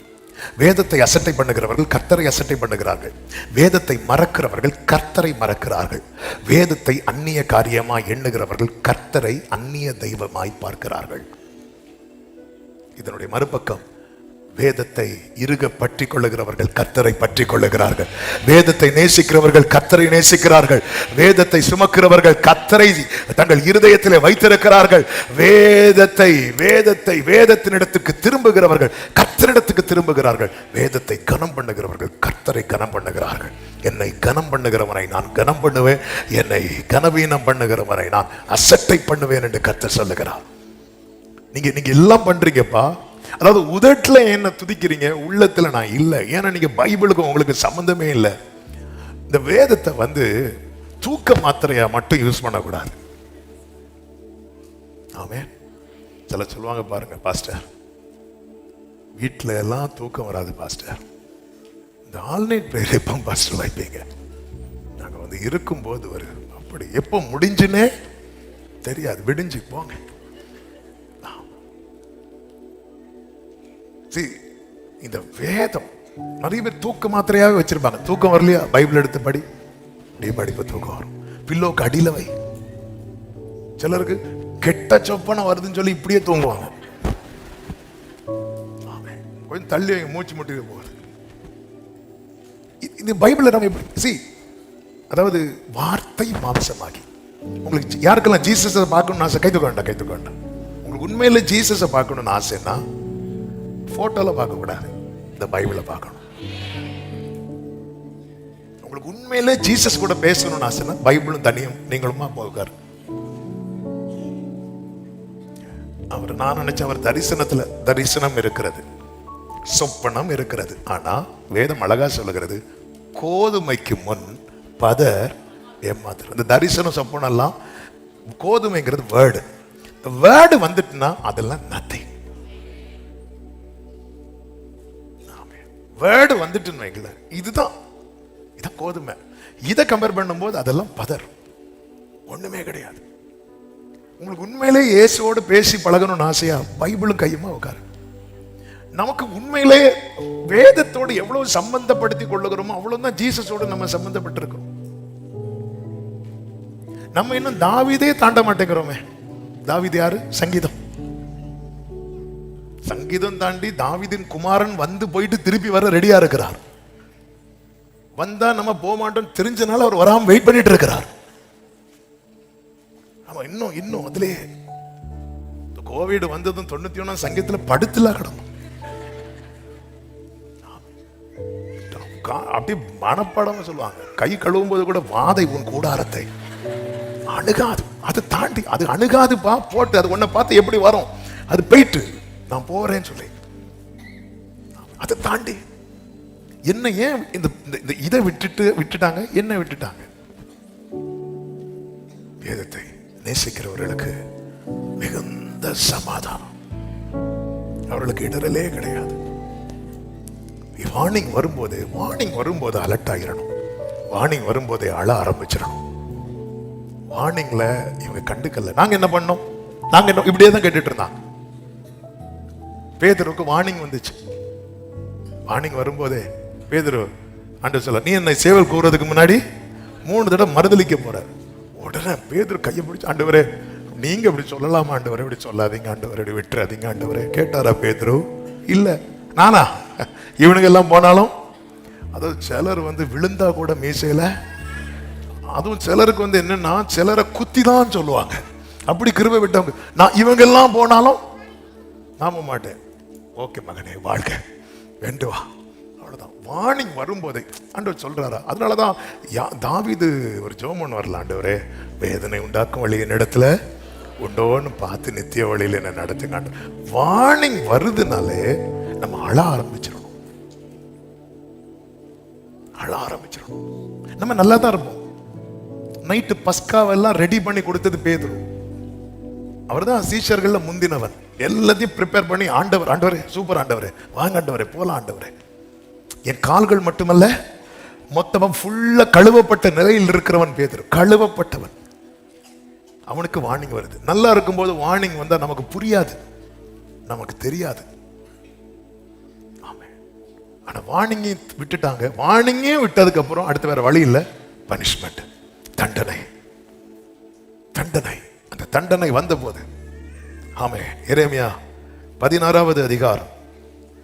வேதத்தை அசட்டை பண்ணுகிறவர்கள் கர்த்தரை அசட்டை பண்ணுகிறார்கள். வேதத்தை மறக்கிறவர்கள் கர்த்தரை மறக்கிறார்கள். வேதத்தை அந்நிய காரியமாய் எண்ணுகிறவர்கள் கர்த்தரை அந்நிய தெய்வமாய் பார்க்கிறார்கள். இதனுடைய மறுபக்கம், வேதத்தை இறுக பற்றி கொள்ளுகிறவர்கள் கர்த்தரை பற்றி கொள்ளுகிறார்கள். வேதத்தை நேசிக்கிறவர்கள் கர்த்தரை நேசிக்கிறார்கள். வேதத்தை சுமக்கிறவர்கள் கர்த்தரை தங்கள் இருதயத்திலே வைத்திருக்கிறார்கள். வேதத்தை வேதத்தை வேதத்தினிடத்துக்கு திரும்புகிறவர்கள் கர்த்தரிடத்துக்கு திரும்புகிறார்கள். வேதத்தை கனம் பண்ணுகிறவர்கள் கர்த்தரை கனம் பண்ணுகிறார்கள். என்னை கனம் பண்ணுகிறவனை நான் கனம் பண்ணுவேன், என்னை கனவீனம் பண்ணுகிறவனை நான் அசட்டை பண்ணுவேன் என்று கர்த்தர் சொல்லுகிறார். நீங்க எல்லாம் பண்றீங்கப்பா, அதாவது உதட்டுல என்ன துதிக்கிறீங்க, உள்ளத்துல நான் இல்லை. ஏன்னா நீங்க பைபிளுக்கும் உங்களுக்கு சம்பந்தமே இல்லை. இந்த வேதத்தை வந்து தூக்க மாத்திரையா மட்டும் யூஸ் பண்ணக்கூடாது. ஆமென். சில சொல்லுவாங்க பாருங்க, பாஸ்டர் வீட்டுல எல்லாம் தூக்கம் வராது பாஸ்டர், இந்த ஆல்நைட் பிரேயர் எப்போ பாஸ்டர் வைப்பீங்க? நாங்க வந்து இருக்கும்போது வருது, அப்படி எப்போ முடிஞ்சுன்னே தெரியாது, விடிஞ்சு போங்க. இந்த வேதம் நிறைய பேர் தூக்க மாத்திரையாவே வச்சிருப்பாங்க. தூக்கம் வரலையா? பைபிள் எடுத்து படி, அப்படியே படிப்ப தூக்கம் வரும். பில்லோக்கு அடியில வை. சிலருக்கு கெட்ட சொப்பனை வருதுன்னு சொல்லி இப்படியே தூங்குவாங்க. கொஞ்சம் தள்ளி மூச்சு முட்டிட்டு போகுது. இந்த பைபிள் நம்ம எப்படி அதாவது வார்த்தை மாம்சமாகி, உங்களுக்கு யாருக்கெல்லாம் ஜீசஸை பார்க்கணும்னு ஆசை? கைத்துக்க வேண்டாம். உங்களுக்கு உண்மையில ஜீசஸை பார்க்கணும்னு ஆசைன்னா போட்டோல பார்க்க கூடாது, இந்த பைபிளை பார்க்கணும். உங்களுக்கு உண்மையிலே ஜீசஸ் கூட பேசணும்னு ஆசைன்னா பைபிளும் தனியும் நீங்களுமா போகாரு. அவர், நான் நினைச்சேன் அவர் தரிசனம் இருக்கிறது, சொப்பனம் இருக்கிறது. ஆனா வேதம் அழகா சொல்லுகிறது, கோதுமைக்கு முன் பதர் ஏமாத்துறது. இந்த தரிசனம் சொப்பனம் எல்லாம், கோதுமைங்கிறது வேர்டு. வேர்டு வந்துட்டுனா அதெல்லாம் நத்திங். வேர்டு வந்துட்டுன்னு வைக்கல, இதுதான் கோதுமை. இதை கம்பேர் பண்ணும்போது அதெல்லாம் பதர், ஒண்ணுமே கிடையாது. உங்களுக்கு உண்மையிலே இயேசுவோடு பேசி பழகணும்னு ஆசையா, பைபிளும் கையுமா உட்காரு. நமக்கு உண்மையிலே வேதத்தோடு எவ்வளவு சம்பந்தப்படுத்தி கொள்ளுகிறோமோ அவ்வளவுதான் ஜீசஸோடு நம்ம சம்பந்தப்பட்டிருக்கிறோம். நம்ம இன்னும் தாவீதே தாண்ட மாட்டேங்கிறோமே. தாவீது யாரு? சங்கீதம். சங்கீதம் தாண்டி தாவீதின் குமாரன் வந்து போயிட்டு திருப்பி வர ரெடியா இருக்கிறார். வந்தா நம்ம போக மாட்டோம் தெரிஞ்சனால அவர் வராம வெயிட் பண்ணிட்டு இருக்கிறார். நம்ம இன்னும் அதுலயே கோவிட் வந்ததும் 91 சங்கீதத்துல படுத்துல கிடந்தோம். அப்படி மனப்பாடம் சொல்லுவாங்க. கை கழுவும் போது கூட வாதை உன் கூடாரத்தை அணுகாது. அது தாண்டி அது அணுகாதுப்பா போட்டு அது ஒன்ன பார்த்து எப்படி வரும், அது போயிட்டு நான் போறேன்னு சொல்லி அதை தாண்டி என்ன ஏன் இந்த இதை விட்டுட்டாங்க? என்ன விட்டுட்டாங்க? வேதத்தை நேசிக்கிறவர்களுக்கு மிகுந்த சமாதானம், அவர்களுக்கு இடரலே கிடையாது. வார்னிங் வரும்போது அலர்ட் ஆகிடணும். வார்னிங் வரும்போதே அழ ஆரம்பிச்சிடணும். வார்னிங்ல இவங்க கண்டுக்கல. நாங்க என்ன பண்ணோம்? நாங்க இப்படியே தான் கேட்டுட்டு இருந்தாங்க. பேதுருக்கு வார்னிங் வந்துச்சு. வார்னிங் வரும்போதே பேதுரு ஆண்டவர் சொல்ல, நீ என்னை சேவல் கூறுறதுக்கு முன்னாடி 3 தடவை மறுதலிக்க போற. உடனே பேதுரு கையை பிடிச்சு, ஆண்டவரே நீங்க இப்படி சொல்லலாமா ஆண்டவரே? இப்படி சொல்லாதீங்க ஆண்டவரே, இப்படி விட்டுறாதீங்க ஆண்டவரே. கேட்டாரா பேதுரு? இல்ல. நானா? இவனுக்கு எல்லாம் போனாலும் அதாவது சிலர் விழுந்தா கூட மீசையில, அதுவும் சிலருக்கு என்னன்னா சிலரை குத்தி தான் சொல்லுவாங்க. அப்படி கிருபை விட்டவங்க. நான் இவங்க எல்லாம் போனாலும் நாம மாட்டேன். ஓகே மகனே வாழ்க வேண்டு வா, அவ்வளவுதான். வார்னிங் வரும்போதே ஆண்டவர் சொல்றாரா? அதனாலதான் தாவீது ஒரு ஜெபம் வரல, ஆண்டவரே வேதனை உண்டாக்கும் வழி என்னிடத்துல உண்டோன்னு பார்த்து நித்திய வழியில் என்ன நடத்துங்க. வார்னிங் வருதுனாலே நம்ம அழ ஆரம்பிச்சிடணும். நம்ம நல்லா தான் இருப்போம். நைட்டு பஸ்காவெல்லாம் ரெடி பண்ணி கொடுத்தது பேதுரு. அவர் தான் சீஷர்கள்ல முந்தினவன். எல்லாத்தையும் ப்ரிப்பேர் பண்ணி ஆண்டவரே சூப்பர் ஆண்டவரே, வாங்க ஆண்டவரே போலாம் ஆண்டவரே. என் கால்கள் மட்டுமல்ல மொத்தமும் ஃபுல்லா கழுவப்பட்ட நிலையில் இருக்கிறவன் பேதுரு. கழுவப்பட்டவன். அவனுக்கு வார்னிங் வருது. நல்லா இருக்கும்போது வார்னிங் வந்தா நமக்கு புரியாது, நமக்கு தெரியாது. ஆனா வார்னிங்கை விட்டுட்டாங்க. வார்னிங்கே விட்டதுக்கு அப்புறம் அடுத்து வேற வழி இல்லை, பனிஷ்மெண்ட், தண்டனை. அந்த தண்டனை வந்த போது ஆமே எரேமியா 16வது அதிகாரம்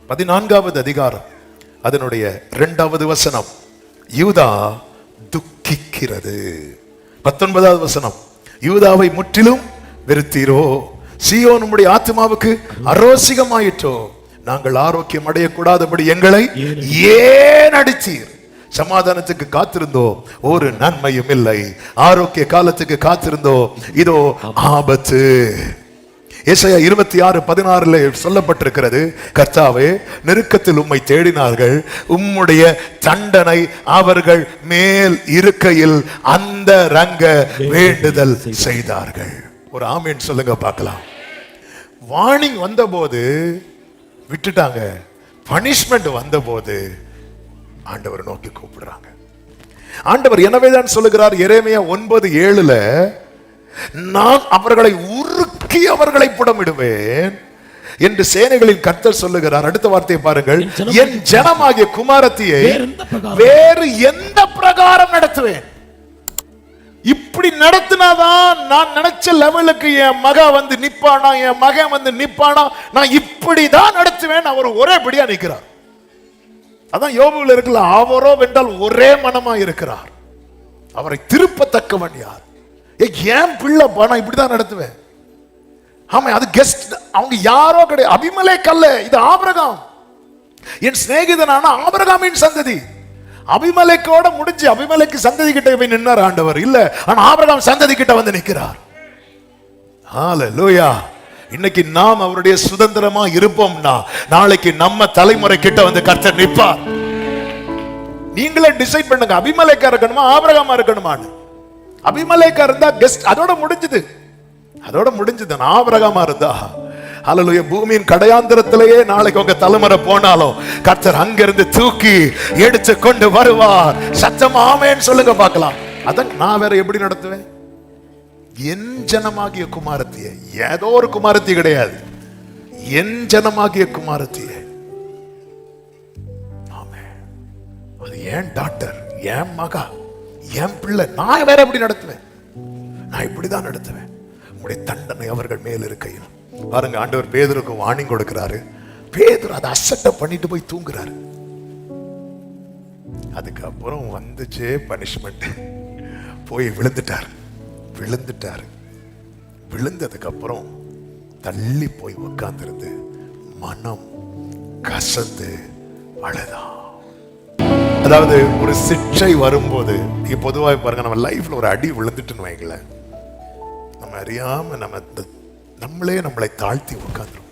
14வது அதிகாரம் அதனுடைய 2வது வசனம், யூதா துக்கிக்கிறது. 19வது வசனம், யூதாவை முற்றிலும் வெறுத்தீரோ, சீயோன் உம்முடைய ஆத்துமாவுக்கு அரோசிகமாயிற்றோ, நாங்கள் ஆரோக்கியம் அடையக்கூடாதபடி எங்களை ஏன் அடித்தீர்? சமாதானத்துக்கு காத்திருந்தோ ஒரு நன்மையும் இல்லை, ஆரோக்கிய காலத்துக்கு காத்திருந்தோ இதோ ஆபத்து. ஏசாயா 26:16 சொல்லப்பட்டிருக்கிறது, கர்த்தாவே நெருக்கத்தில் உம்மை தேடினார்கள், உம்முடைய தண்டனை அவர்கள் மேல் இருக்கையில் அந்த ரங்க வேண்டுதல் செய்தார்கள். ஒரு ஆமீன் சொல்லுங்க பார்க்கலாம். வார்னிங் வந்த போது விட்டுட்டாங்க, பனிஷ்மெண்ட் வந்த போது ஆண்டவர் நோக்கி கூப்பிடுறாங்க. ஆண்டவர் எனவேதான் சொல்லுகிறார் எரேமியா 9:7, நான் அவர்களை உருக்கி அவர்களை புடமிடுவேன் என்று சேனைகளின் கர்த்தர் சொல்லுகிறார். அடுத்த வார்த்தையை பாருங்கள், என் ஜனமாகிய குமாரத்தியை வேறு எந்த பிரகாரம் நடத்துவேன்? இப்படி நடத்தினாதான் நான் நினைச்ச லெவலுக்கு என் மகன் நிப்பானா, என் மகன் நிப்பானா, நான் இப்படிதான் நடத்துவேன். அவர் ஒரே படியா நிற்கிறார். அதான் யோபுவில் இருக்கல, அவரோ வென்றால் ஒரே மனமா இருக்கிறார். அவரை திருப்பத்தக்கவன் யார்? ஏன் பிள்ளை நான் இப்படிதான் நடத்துவேன். ஆமா, அது கெஸ்ட், அவங்க யாரோ கிடையாது. அபிமெலேக் அல்ல, இது ஆபிரகாம். என் சிநேகிதனான ஆபிரகாமின் சந்ததி. அபிமெலேக்கோட முடிஞ்சு அபிமெலேக்கு சந்ததி கிட்ட போய் நின்னார் ஆண்டவர் இல்ல, ஆனா ஆபிரகாம் சந்ததி கிட்ட வந்து நிற்கிறார். ஹல்லேலூயா. இன்னைக்கு நாம் அவருடைய சுதந்திரமா இருப்போம்னா நாளைக்கு நம்ம தலைமுறை கிட்ட வந்து கர்த்தர் நிற்பார். நீங்களே டிசைட் பண்ணுங்க, அபிமெலேக்கா இருக்கணுமா ஆபிரகாமா இருக்கணுமான்னு. அபிமெலேக்கா இருந்தா கெஸ்ட், அதோட முடிஞ்சது. ஆபிரகாமா இருந்தா ஹல்லேலூயா, பூமியின் கடையாந்திரத்திலேயே நாளைக்கு உங்க தலைமுறை போனாலும் கர்த்தர் அங்கிருந்து தூக்கி எடுத்து கொண்டு வருவார். சத்தமா ஆமென் சொல்லுங்க பார்க்கலாம். அதான் நான் வேற எப்படி நடத்துவேன்? என் ஜனமாகிய குமாரத்தியே, ஏதோ ஒரு குமாரத்தி கிடையாது, என் ஜனமாகிய குமாரத்தியே என் டாக்டர், என் மகா, என் பிள்ளை, நான் வேற எப்படி நடத்துவேன்? நான் இப்படிதான் நடத்துவேன். உங்களுடைய தண்டனை அவர்கள் மேல் இருக்கையில். பாருங்க, ஆண்டவர் பேதுருக்கு வார்னிங் கொடுக்கிறாரு. பேதுரு அதை அசட்டை பண்ணிட்டு போய் தூங்குறாரு. அதுக்கப்புறம் வந்துச்சே பனிஷ்மெண்ட். போய் விழுந்துட்டார். விழுந்ததுக்கு அப்புறம் தள்ளி போய் உட்கார்ந்திருந்து மனம் கசந்து அழுதான். அதாவது ஒரு சிக்ஷை வரும்போது, நீங்க பொதுவாக பாருங்க, நம்ம லைஃப்ல ஒரு அடி விழுந்துட்டுன்னு வைங்களேன், நம்ம அறியாம நம்மளே நம்மளை தாழ்த்தி உட்கார்ந்துரும்.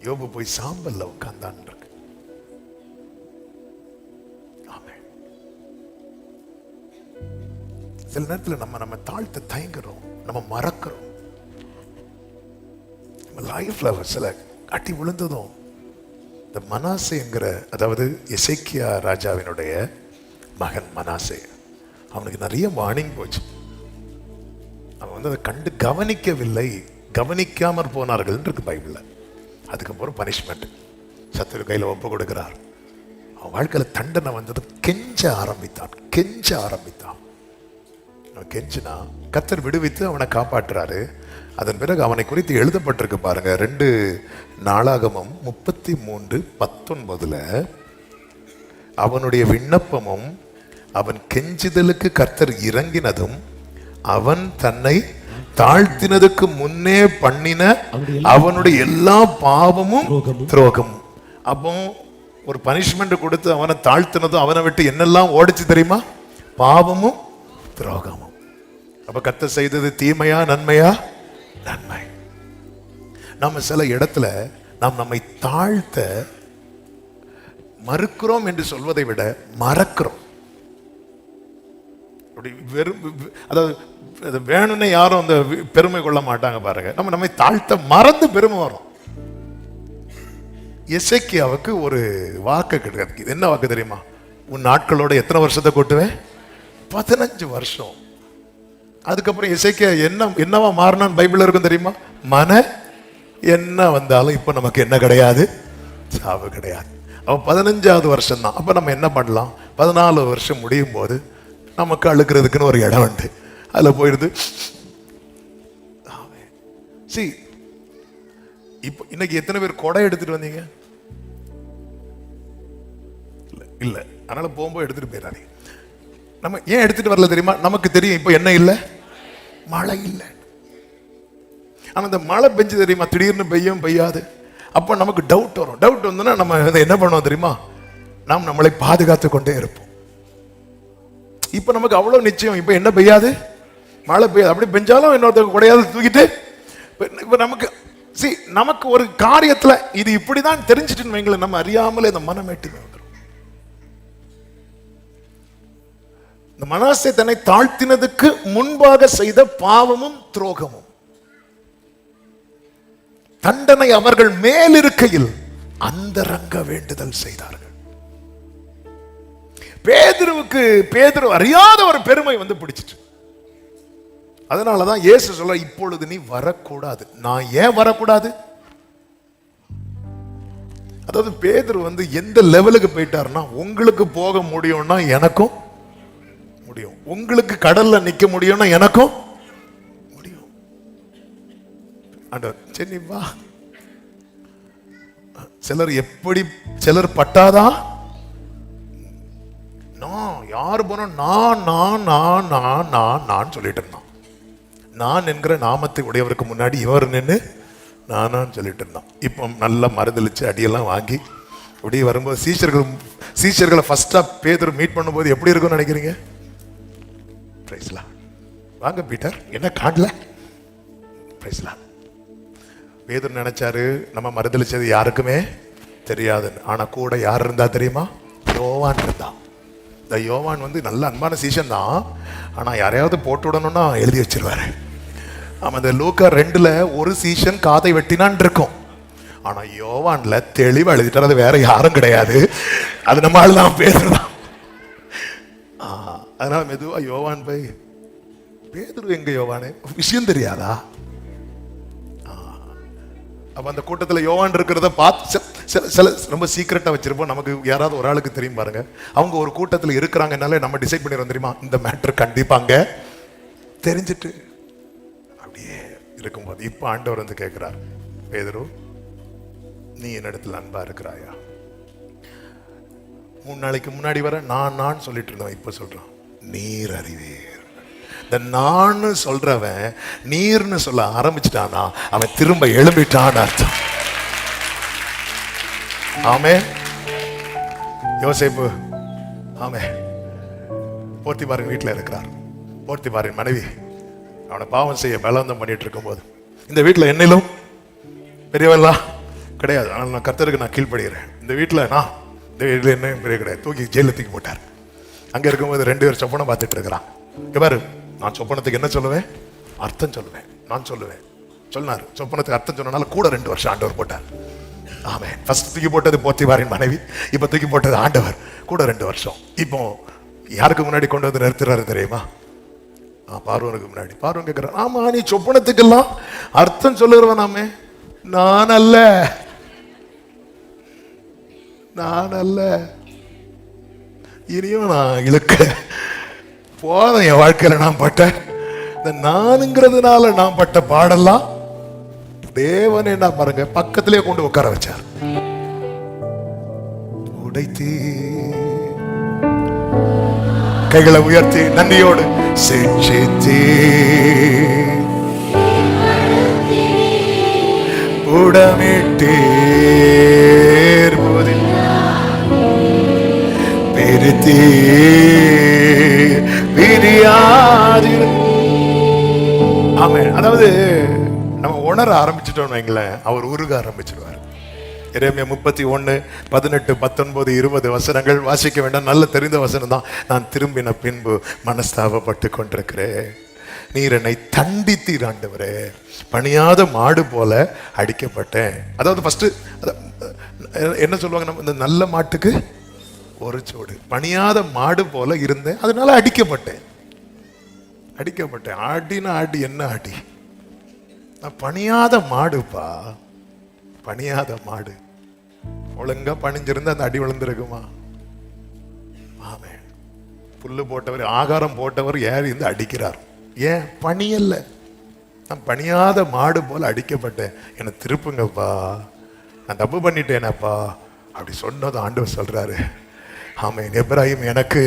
யோபு போய் சாம்பல்ல உட்கார்ந்தான் இருக்கு. சில நேரத்தில் நம்ம தாழ்த்த தயங்குறோம், நம்ம மறக்கிறோம். நம்ம லைஃப்ல சில அடி விழுந்ததும் இந்த மனாசே என்கிற, அதாவது எசேக்கியா ராஜாவினுடைய மகன் மனாசே, அவனுக்கு நிறைய வார்னிங் போச்சு. அவன் வந்து அதை கண்டு கவனிக்கவில்லை, கவனிக்காமற் போனார்கள் இருக்கு பைபிள்ல. அதுக்கப்புறம் பனிஷ்மெண்ட், சத்துரு கையில் ஒப்பு கொடுக்கிறார். அவன் வாழ்க்கையில தண்டனை வந்தது. கெஞ்ச ஆரம்பித்தான். கெஞ்சினா கர்த்தர் விடுவித்து அவனை காப்பாற்றுறாரு. அதன் பிறகு அவனை குறித்து எழுதப்பட்டிருக்கு பாருங்க, 2 நாளாகமம் 33:19. அவனுடைய விண்ணப்பமும் அவன் கெஞ்சுதலுக்கு கர்த்தர் இறங்கினதும் அவன் தன்னை தாழ்த்தினதுக்கு முன்னே பண்ணின அவனுடைய எல்லா பாவமும் துரோகமும். அப்போ ஒரு பனிஷ்மெண்ட் கொடுத்து அவனை தாழ்த்தினதும் அவனை விட்டு என்னெல்லாம் ஓடிச்சு தெரியுமா? பாவமும் துரோகமும். அப்ப கர்த்தர் செய்தது தீமையா நன்மையா? நன்மை. நம்ம சில இடத்துல நாம் நம்மை தாழ்த்த மறுக்கிறோம் என்று சொல்வதை விட மறக்கிறோம். அதாவது வேணும்னு யாரும் அந்த பெருமை கொள்ள மாட்டாங்க பாருங்க. நம்ம நம்மை தாழ்த்த மறந்து பெருமை வரும். எசேக்கியாவுக்கு ஒரு வாக்கு கிடையாது. என்ன வாக்கு தெரியுமா? உன் நாட்களோட எத்தனை வருஷத்தை கூட்டுவேன்? 15 வருஷம். அதுக்கப்புறம் எசேக்கியா என்னவா மாறினான் பைபிள்ல இருக்கும் தெரியுமா? என்ன வந்தாலும் இப்ப நமக்கு என்ன கிடையாது? சாவு கிடையாது. அவன் 15வது வருஷம் தான். அப்ப நம்ம என்ன பண்ணலாம்? 14 வருஷம் முடியும் போது நமக்கு அழுக்கிறதுக்குன்னு ஒரு இடம் உண்டு. அதுல போயிடுது. இப்போ இன்னைக்கு எத்தனை பேர் கொடை எடுத்துட்டு வந்தீங்க? இல்ல. அதனால போகும்போது எடுத்துட்டு போயிடாதீங்க. நம்ம ஏன் எடுத்துட்டு வரல தெரியுமா? நமக்கு தெரியும் இப்ப என்ன இல்லை, மழை இல்லை. ஆனா இந்த மழை பெஞ்சு தெரியுமா, திடீர்னு பெய்யாது. அப்ப நமக்கு டவுட் வரும். டவுட் வந்தோன்னா நம்ம என்ன பண்ணுவோம் தெரியுமா? நாம் நம்மளை பாதுகாத்து கொண்டே இருப்போம். இப்ப நமக்கு அவ்வளவு நிச்சயம், இப்ப என்ன பெய்யாது, மழை பெய்யாது. அப்படி பெஞ்சாலும் இன்னொருத்தருக்கு கொடையாவது தூக்கிட்டு இப்ப நமக்கு ஒரு காரியத்துல இது இப்படிதான் தெரிஞ்சிட்டுன்னு வைங்களேன், நம்ம அறியாமலே இந்த மனம் எட்டுமே வந்துடும். இந்த மனாசே தன்னை தாழ்த்தினதுக்கு முன்பாக செய்த பாவமும் துரோகமும் தண்டனை அவர்கள் மேலிருக்கையில் அந்தரங்க வேண்டுதல் செய்தார்கள். பேதுரு அறியாத ஒரு பெருமை வந்து பிடிச்சிட்டு, அதனாலதான் இயேசு சொல்ல, இப்பொழுது நீ வரக்கூடாது. நான் ஏன் வரக்கூடாது? அதாவது பேதுரு வந்து எந்த லெவலுக்கு போயிட்டாருன்னா, உங்களுக்கு போக முடியும்னா எனக்கும் முடியும், உங்களுக்கு கடல்ல நிக்க முடியும்னா எனக்கும் முடியும். சரி வா. சிலர் பட்டாதான் நான் யாரு போன நான் சொல்லிட்டு இருந்தான். நான் என்கிற நாமத்தை உடையவருக்கு முன்னாடி இவர் நின்று நான் சொல்லிட்டு இருந்தான். இப்போ நல்லா மறுதளிச்சு அடியெல்லாம் வாங்கி அப்படியே வரும்போது சீஷர்களை ஃபர்ஸ்டா பேதுரு மீட் பண்ணும்போது எப்படி இருக்கும்னு நினைக்கிறீங்க? வாங்க பீட்டர், என்ன காணல? பேதுரு நினைச்சாரு நம்ம மறுதளிச்சது யாருக்குமே தெரியாதுன்னு. ஆனா கூட யார் இருந்தா தெரியுமா? யோவான் இருந்தான். இந்த யோவான் வந்து நல்ல அன்பான சீஷன் தான். ஆனா யாரையாவது போட்டு விடணும்னா எழுதி வச்சிருவாரு. இந்த லூக்கா 2ல ஒரு சீஷன் காதை வெட்டினான் இருக்கும். ஆனா யோவான்ல தெளிவா எழுதிட்டார், அது வேற யாரும் கிடையாது, அது நம்ம ஆளுதான் பேதுருதான். அதனால மெதுவா யோவான் போய், பேதுரு எங்க யோவானு விஷயம் தெரியாதா? அப்ப அந்த கூட்டத்துல யோவான் இருக்கிறத பார்த்து சில ரொம்ப சீக்கிரட்டா வச்சிருப்போம். நமக்கு யாராவது ஒரு ஆளுக்கு தெரியும் பாருங்க, அவங்க ஒரு கூட்டத்தில் இருக்கிறாங்கனாலே நம்ம டிசைட் பண்ணிடுறோம் தெரியுமா, இந்த மேட்டர் கண்டிப்பாங்க தெரிஞ்சிட்டு அப்படியே இருக்கும்போது இப்ப ஆண்டவர் வந்து கேட்கிறார், பேதுரு நீ என்னிடத்தில் அன்பா இருக்கிறாயா? 3 நாளைக்கு முன்னாடி வர நான் சொல்லிட்டு இருந்தோம், இப்ப சொல்றான் நீர் அறிவீர். இந்த நான் சொல்றவன் நீர்னு சொல்ல ஆரம்பிச்சுட்டானா அவன் திரும்ப எழும்பிட்டான்னு அர்த்தம். ஆமே. யோசேப்பு ஆமே போர்த்திபாரின் வீட்டில் இருக்கிறார். போர்த்திபாரின் மனைவி அவனை பாவம் செய்ய பலவந்தம் பண்ணிட்டு இருக்கும் போது, இந்த வீட்டில் என்னிலும் பெரியவெல்லாம் கிடையாது, ஆனால் நான் கர்த்தருக்கு நான் கீழ்ப்படுகிறேன், இந்த வீட்டில் நான் இந்த வீட்டில் என்ன பெரிய கிடையாது, தூக்கி ஜெயிலில் தூக்கி போட்டார். அங்கே இருக்கும்போது 2 பேர் சொப்பனம் பார்த்துட்டு இருக்கிறான். பாரு, நான் சொப்பனத்துக்கு என்ன சொல்லுவேன், அர்த்தம் சொல்லுவேன், நான் சொல்லுவேன் சொன்னார். சொப்பனத்துக்கு அர்த்தம் சொன்னனால கூட 2 வருஷம் ஆண்டவர் போட்டார். ஆமே. ஃபர்ஸ்ட் தூக்கி போட்டது போத்திபாரின் மனைவி, இப்ப தூக்கி போட்டது ஆண்டவர், கூட 2 வருஷம். இப்போ யாருக்கு முன்னாடி கொண்டு வந்து நிறுத்துறாரு தெரியுமா? பார்வனுக்கு முன்னாடி. பார்வன் கேட்கிறார், ஆமா நீ சொப்பனத்துக்கெல்லாம் அர்த்தம் சொல்லுறவனாமே, நான் அல்ல, நான் அல்ல, இனியும் நான் இழுக்க போதும். என் வாழ்க்கையில நான் பட்ட இந்த நானுங்கிறதுனால நான் பட்ட பாடெல்லாம் தேவன் என்ன பாருங்க பக்கத்திலே கொண்டு உட்கார வச்சார். உடைத்தீ கைகளை உயர்த்தி நன்றியோடு சிட்சித்தீ உடமிட்டீர் போதில் பெருத்தீ விரியாதிரு. ஆமே. அதாவது நம்ம உணர ஆரம்பிச்சிட்டோம் வைங்களேன், அவர் உருக ஆரம்பிச்சிடுவார். எரேமியா 31, 18, 19, 20 வசனங்கள் வாசிக்க வேண்டாம், நல்ல தெரிந்த வசனம் தான். நான் திரும்பின பின்பு மனஸ்தாபப்பட்டு கொண்டிருக்கிறேன், நீர் என்னை தண்டித்தீர் ஆண்டவரே, பணியாத மாடு போல அடிக்கப்பட்டேன். அதாவது ஃபர்ஸ்ட் என்ன சொல்லுவாங்க, நம்ம இந்த நல்ல மாட்டுக்கு ஒரு சோடு, பணியாத மாடு போல இருந்தேன், அதனால அடிக்கப்பட்டேன். ஆடினா ஆடி என்ன ஆடி, நான் பணியாத மாடுப்பா, பணியாத மாடு. ஒழுங்கா பணிஞ்சிருந்தா அந்த அடி விழுந்திருக்குமா? ஆமே. புல்லு போட்டவர், ஆகாரம் போட்டவர் ஏறி இருந்து அடிக்கிறார். ஏன்? பணியல்ல, நான் பணியாத மாடு போல அடிக்கப்பட்டேன், என்னை திருப்புங்கப்பா, நான் தப்பு பண்ணிட்டேனப்பா அப்படி சொன்னது ஆண்டவர் சொல்றாரு. ஆமென். எப்ராஹிம் எனக்கு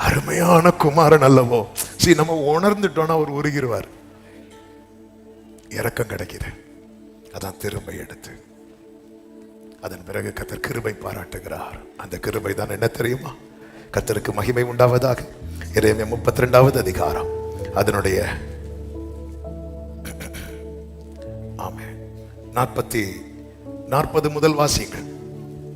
அருமையான குமாரன் அல்லவோ. சரி, நம்ம உணர்ந்துட்டோம்னா அவர் உருகிடுவார், இரக்கம் கிடைக்குது, அதான் திரும்ப எடுத்து அதன் பிறகு கர்த்தர் கிருபை பாராட்டுகிறார். அந்த கிருபை தான் என்ன தெரியுமா? கர்த்தருக்கு மகிமை உண்டாவதாக. எரேமியா 32வது அதிகாரம் அதனுடைய 40 முதல் வாசியுங்கள்.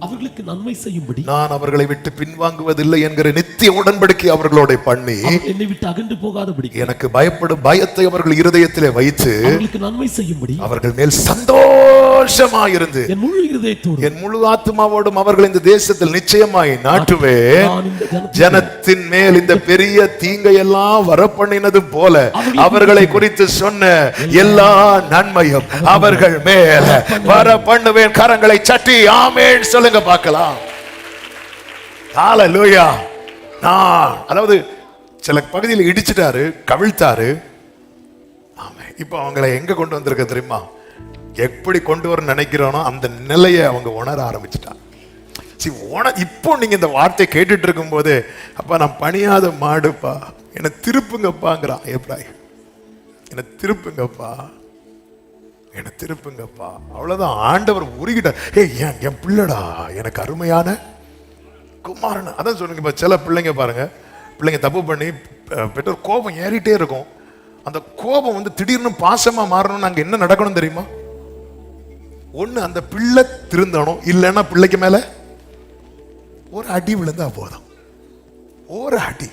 அவர்களுக்கு நன்மை செய்யும்படி நான் அவர்களை விட்டு பின்வாங்குவதில்லை என்கிற நித்திய உடன்படிக்கை அவர்களோட பண்ணி, என்னை விட்டு அகன்று போகாதபடி எனக்கு பயப்படும் பயத்தை அவர்கள் இருதயத்திலே வைத்து, அவர்களுக்கு நன்மை செய்யும்படி அவர்கள் மேல் சந்தோஷமாயிருந்து என் முழு இருதயத்தோடு என் முழு ஆத்துமாவோடும் அவர்கள் இந்த தேசத்தில் நிச்சயமாய் நாட்டுவேன். ஜனத்தின் மேல் இந்த பெரிய தீங்கையெல்லாம் வரப்பண்ணினது போல அவர்களை குறித்து சொன்ன எல்லா நன்மையும் அவர்கள் மேல வர பண்ணுவேன். கரங்களை சட்டி ஆமென் சொல்லுங்க பார்க்கலாம். ஹalleluya. அதாவது சில பகுதியில் இடிச்சிட்டாரு, கவிழ்த்தாரு. ஆமே. இப்போ அவங்களை எங்க கொண்டு வந்திருக்க தெரியுமா? எப்படி கொண்டு வர நினைக்கிறோனோ அந்த நிலையை அவங்க உணர ஆரம்பிச்சுட்டாங்க. இப்போ நீங்க இந்த வார்த்தை கேட்டுட்டு இருக்கும் போது, அப்பா நான் பணியாத மாடுப்பா, என்னை திருப்புங்கப்பாங்கிறான் எப்ராஹிம், என்னை திருப்புங்கப்பா, என்னை திருப்புங்கப்பா. அவ்வளவுதான். ஆண்டவர் உருகிட்டார். என் பிள்ளைடா, எனக்கு அருமையான குமாரன். அதான் சொல்லுங்க. இப்ப சில பிள்ளைங்க பாருங்க, பிள்ளைங்க தப்பு பண்ணி பெற்றோர் கோபம் ஏறிட்டே இருக்கும். அந்த கோபம் வந்து திடீர்னு பாசமா மாறணும்னு அங்க என்ன நடக்கணும் தெரியுமா? ஒண்ணு அந்த பிள்ளை திருந்தணும், இல்லைன்னா பிள்ளைக்கு மேல ஒரு அடி விழுந்தா போதும். ஒரு அடி.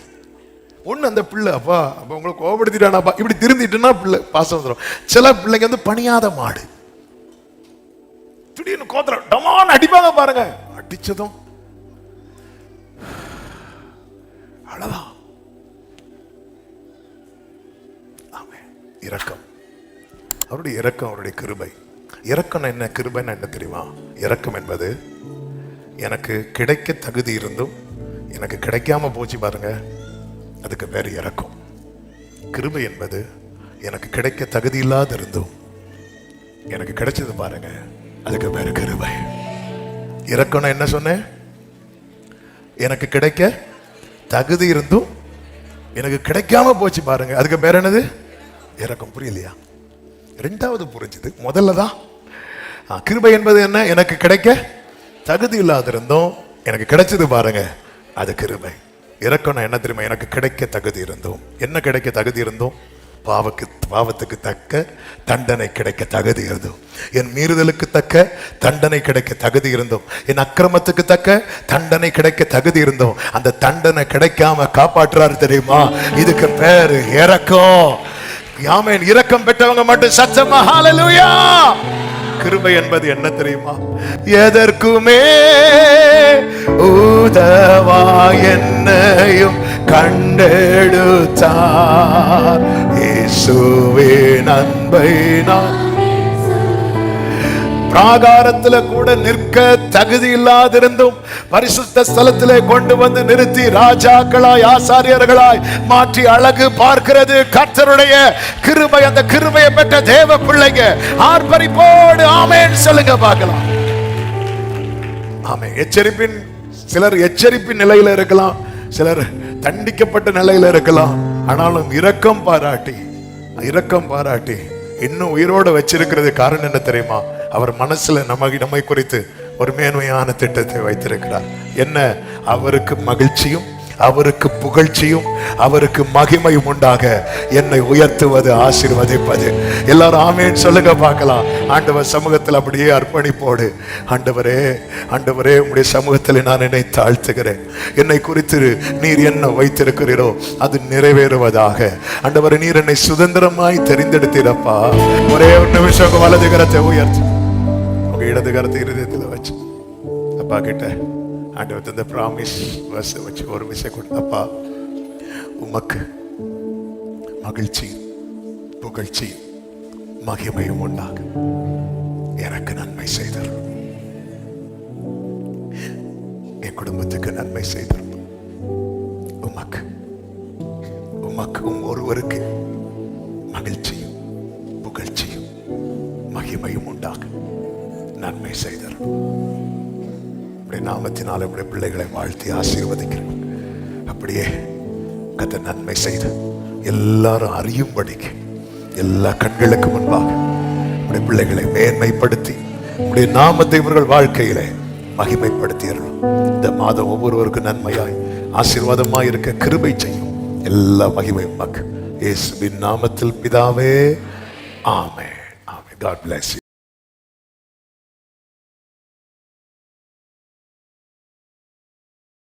ஒண்ணு அந்த பிள்ளை அப்பா அப்ப உங்களை கோபப்படுத்திட்டானாப்பா இப்படி திருந்திட்டுன்னா பிள்ளை பாசம் வந்துடும். சில பிள்ளைங்க வந்து பணியாத மாடு, திடீர்னு கோத்திரம் டமான் அடிப்பாங்க பாருங்க, அடிச்சதும் அவ்வளவுதான். இரக்கம், அவருடைய இரக்கம், அவருடைய கிருபை. இரக்கம் என்ன, கிருபைன்னா என்ன தெரியுமா? இரக்கம் என்பது எனக்கு கிடைக்க தகுதி இருந்தும் எனக்கு கிடைக்காம போச்சு பாருங்க, அதுக்கு பேர் இரக்கம். கிருபை என்பது எனக்கு கிடைக்க தகுதி இல்லாத இருந்தும் எனக்கு கிடைச்சது பாருங்க, அதுக்கு பேர் கிருபை. இரக்கம் என்ன சொன்னேன்? எனக்கு கிடைக்க தகுதி இருந்தும் எனக்கு கிடைக்காம போச்சு பாருங்க, அதுக்கு பேர் என்னது? இரக்கம். புரியலையா? ரெண்டாவது புரிஞ்சுது, முதல்ல தான். கிருபை என்பது என்ன? எனக்கு கிடைக்க தகுதி இல்லாத இருந்தும் எனக்கு கிடைச்சது பாருங்க, அது கிருபை. இரக்கம் என்ன தெரியுமா? எனக்கு கிடைக்க தகுதி இருந்தும், என்ன கிடைக்க தகுதி இருந்தும்? பாவத்துக்கு தக்க தண்டனை கிடைக்க தகுதி இருந்தும், என் மீறுதலுக்கு தக்க தண்டனை கிடைக்க தகுதி இருந்தும், என் அக்கிரமத்துக்கு தக்க தண்டனை கிடைக்க தகுதி இருந்தும் அந்த தண்டனை கிடைக்காம காப்பாற்றுறாரு தெரியுமா? இதுக்கு பேரு இரக்கம். ஆமென். இரக்கம் பெற்றவங்க மட்டும் சத்தமா ஹல்லேலூயா. கிருபை என்பது என்ன தெரியுமா? எதற்குமே உதவா என்னையும் கண்டெடுத்தார் இயேசுவின் அன்பை நான் பிராகாரத்துல கூட நிற்க தகுதி இல்லாதிருந்தும் பரிசுத்த ஸ்தலத்திலே கொண்டு வந்து நிறுத்தி ராஜாக்களாய் ஆசாரியர்களாய் மாற்றி அழகு பார்க்கிறது கர்த்தருடைய கிருபை. அந்த கிருபையை பெற்ற தேவ பிள்ளைங்க ஆர்ப்பரிப்போடு ஆமென் சொல்லுங்க பார்க்கலாம். ஆமென். சிலர் எச்சரிப்பின் நிலையில இருக்கலாம், சிலர் தண்டிக்கப்பட்ட நிலையில இருக்கலாம். ஆனாலும் இரக்கம் பாராட்டி இன்னும் உயிரோட வச்சிருக்கிறது காரணம் என்ன தெரியுமா? அவர் மனசுல நம்மை குறித்து ஒரு மேன்மையான திட்டத்தை வைத்திருக்கிறார். என்ன? அவருக்கு மகிழ்ச்சியும் அவருக்கு புகழ்ச்சியும் அவருக்கு மகிமையும் உண்டாக என்னை உயர்த்துவது, ஆசீர்வதிப்பது. எல்லாரும் ஆமென் சொல்லுங்க பார்க்கலாம். ஆண்டவர் சமூகத்தில் அப்படியே அர்ப்பணிப்போடு, ஆண்டவரே உம்முடைய சமூகத்தில் நான் என்னை தாழ்த்துகிறேன். என்னை குறித்து நீர் என்ன வைத்திருக்கிறீரோ அது நிறைவேறுவதாக. ஆண்டவரே, நீர் என்னை சுதந்திரமாய் தெரிந்தெடுத்தீரப்பா. ஒரே ஒரு நிமிஷம் வலது கரத்தை உயர்த்து, உங்க இடது கரத்தை இருதயத்தில் வச்சு அப்பா கிட்ட ஆண்டவர் தந்த பிராமிஸ் வர்ஸ் வச்சு ஒரு விஷயம் கொடுத்தப்பா, உமக்கு மகிழ்ச்சி புகழ்ச்சி மகிமையும் உண்டாக எனக்கு நன்மை செய்தார், என் குடும்பத்துக்கு நன்மை செய்தார். உமக்கு ஒருவருக்கு மகிழ்ச்சியும் புகழ்ச்சியும் மகிமையும் உண்டாக நன்மை செய்தார். நாமத்தினால உடைய பிள்ளைகளை வாழ்த்தி ஆசீர்வதிக்கிறேன். அப்படியே கர்த்தர் நன்மை செய்து எல்லாரும் அறியும்படிக்கு எல்லா கண்களுக்கு முன்பாக உடைய பிள்ளைகளை மேன்மைப்படுத்தி உடைய நாமத்தை இவர்கள் வாழ்க்கையிலே மகிமைப்படுத்தியர்கள். இந்த மாதம் ஒவ்வொருவருக்கும் நன்மையாய் ஆசீர்வாதமாய் இருக்க கிருபை செய்யும். எல்லா மகிமையும் இயேசுவின் நாமத்தில் பிதாவே, ஆமென். ஆமென். God bless you.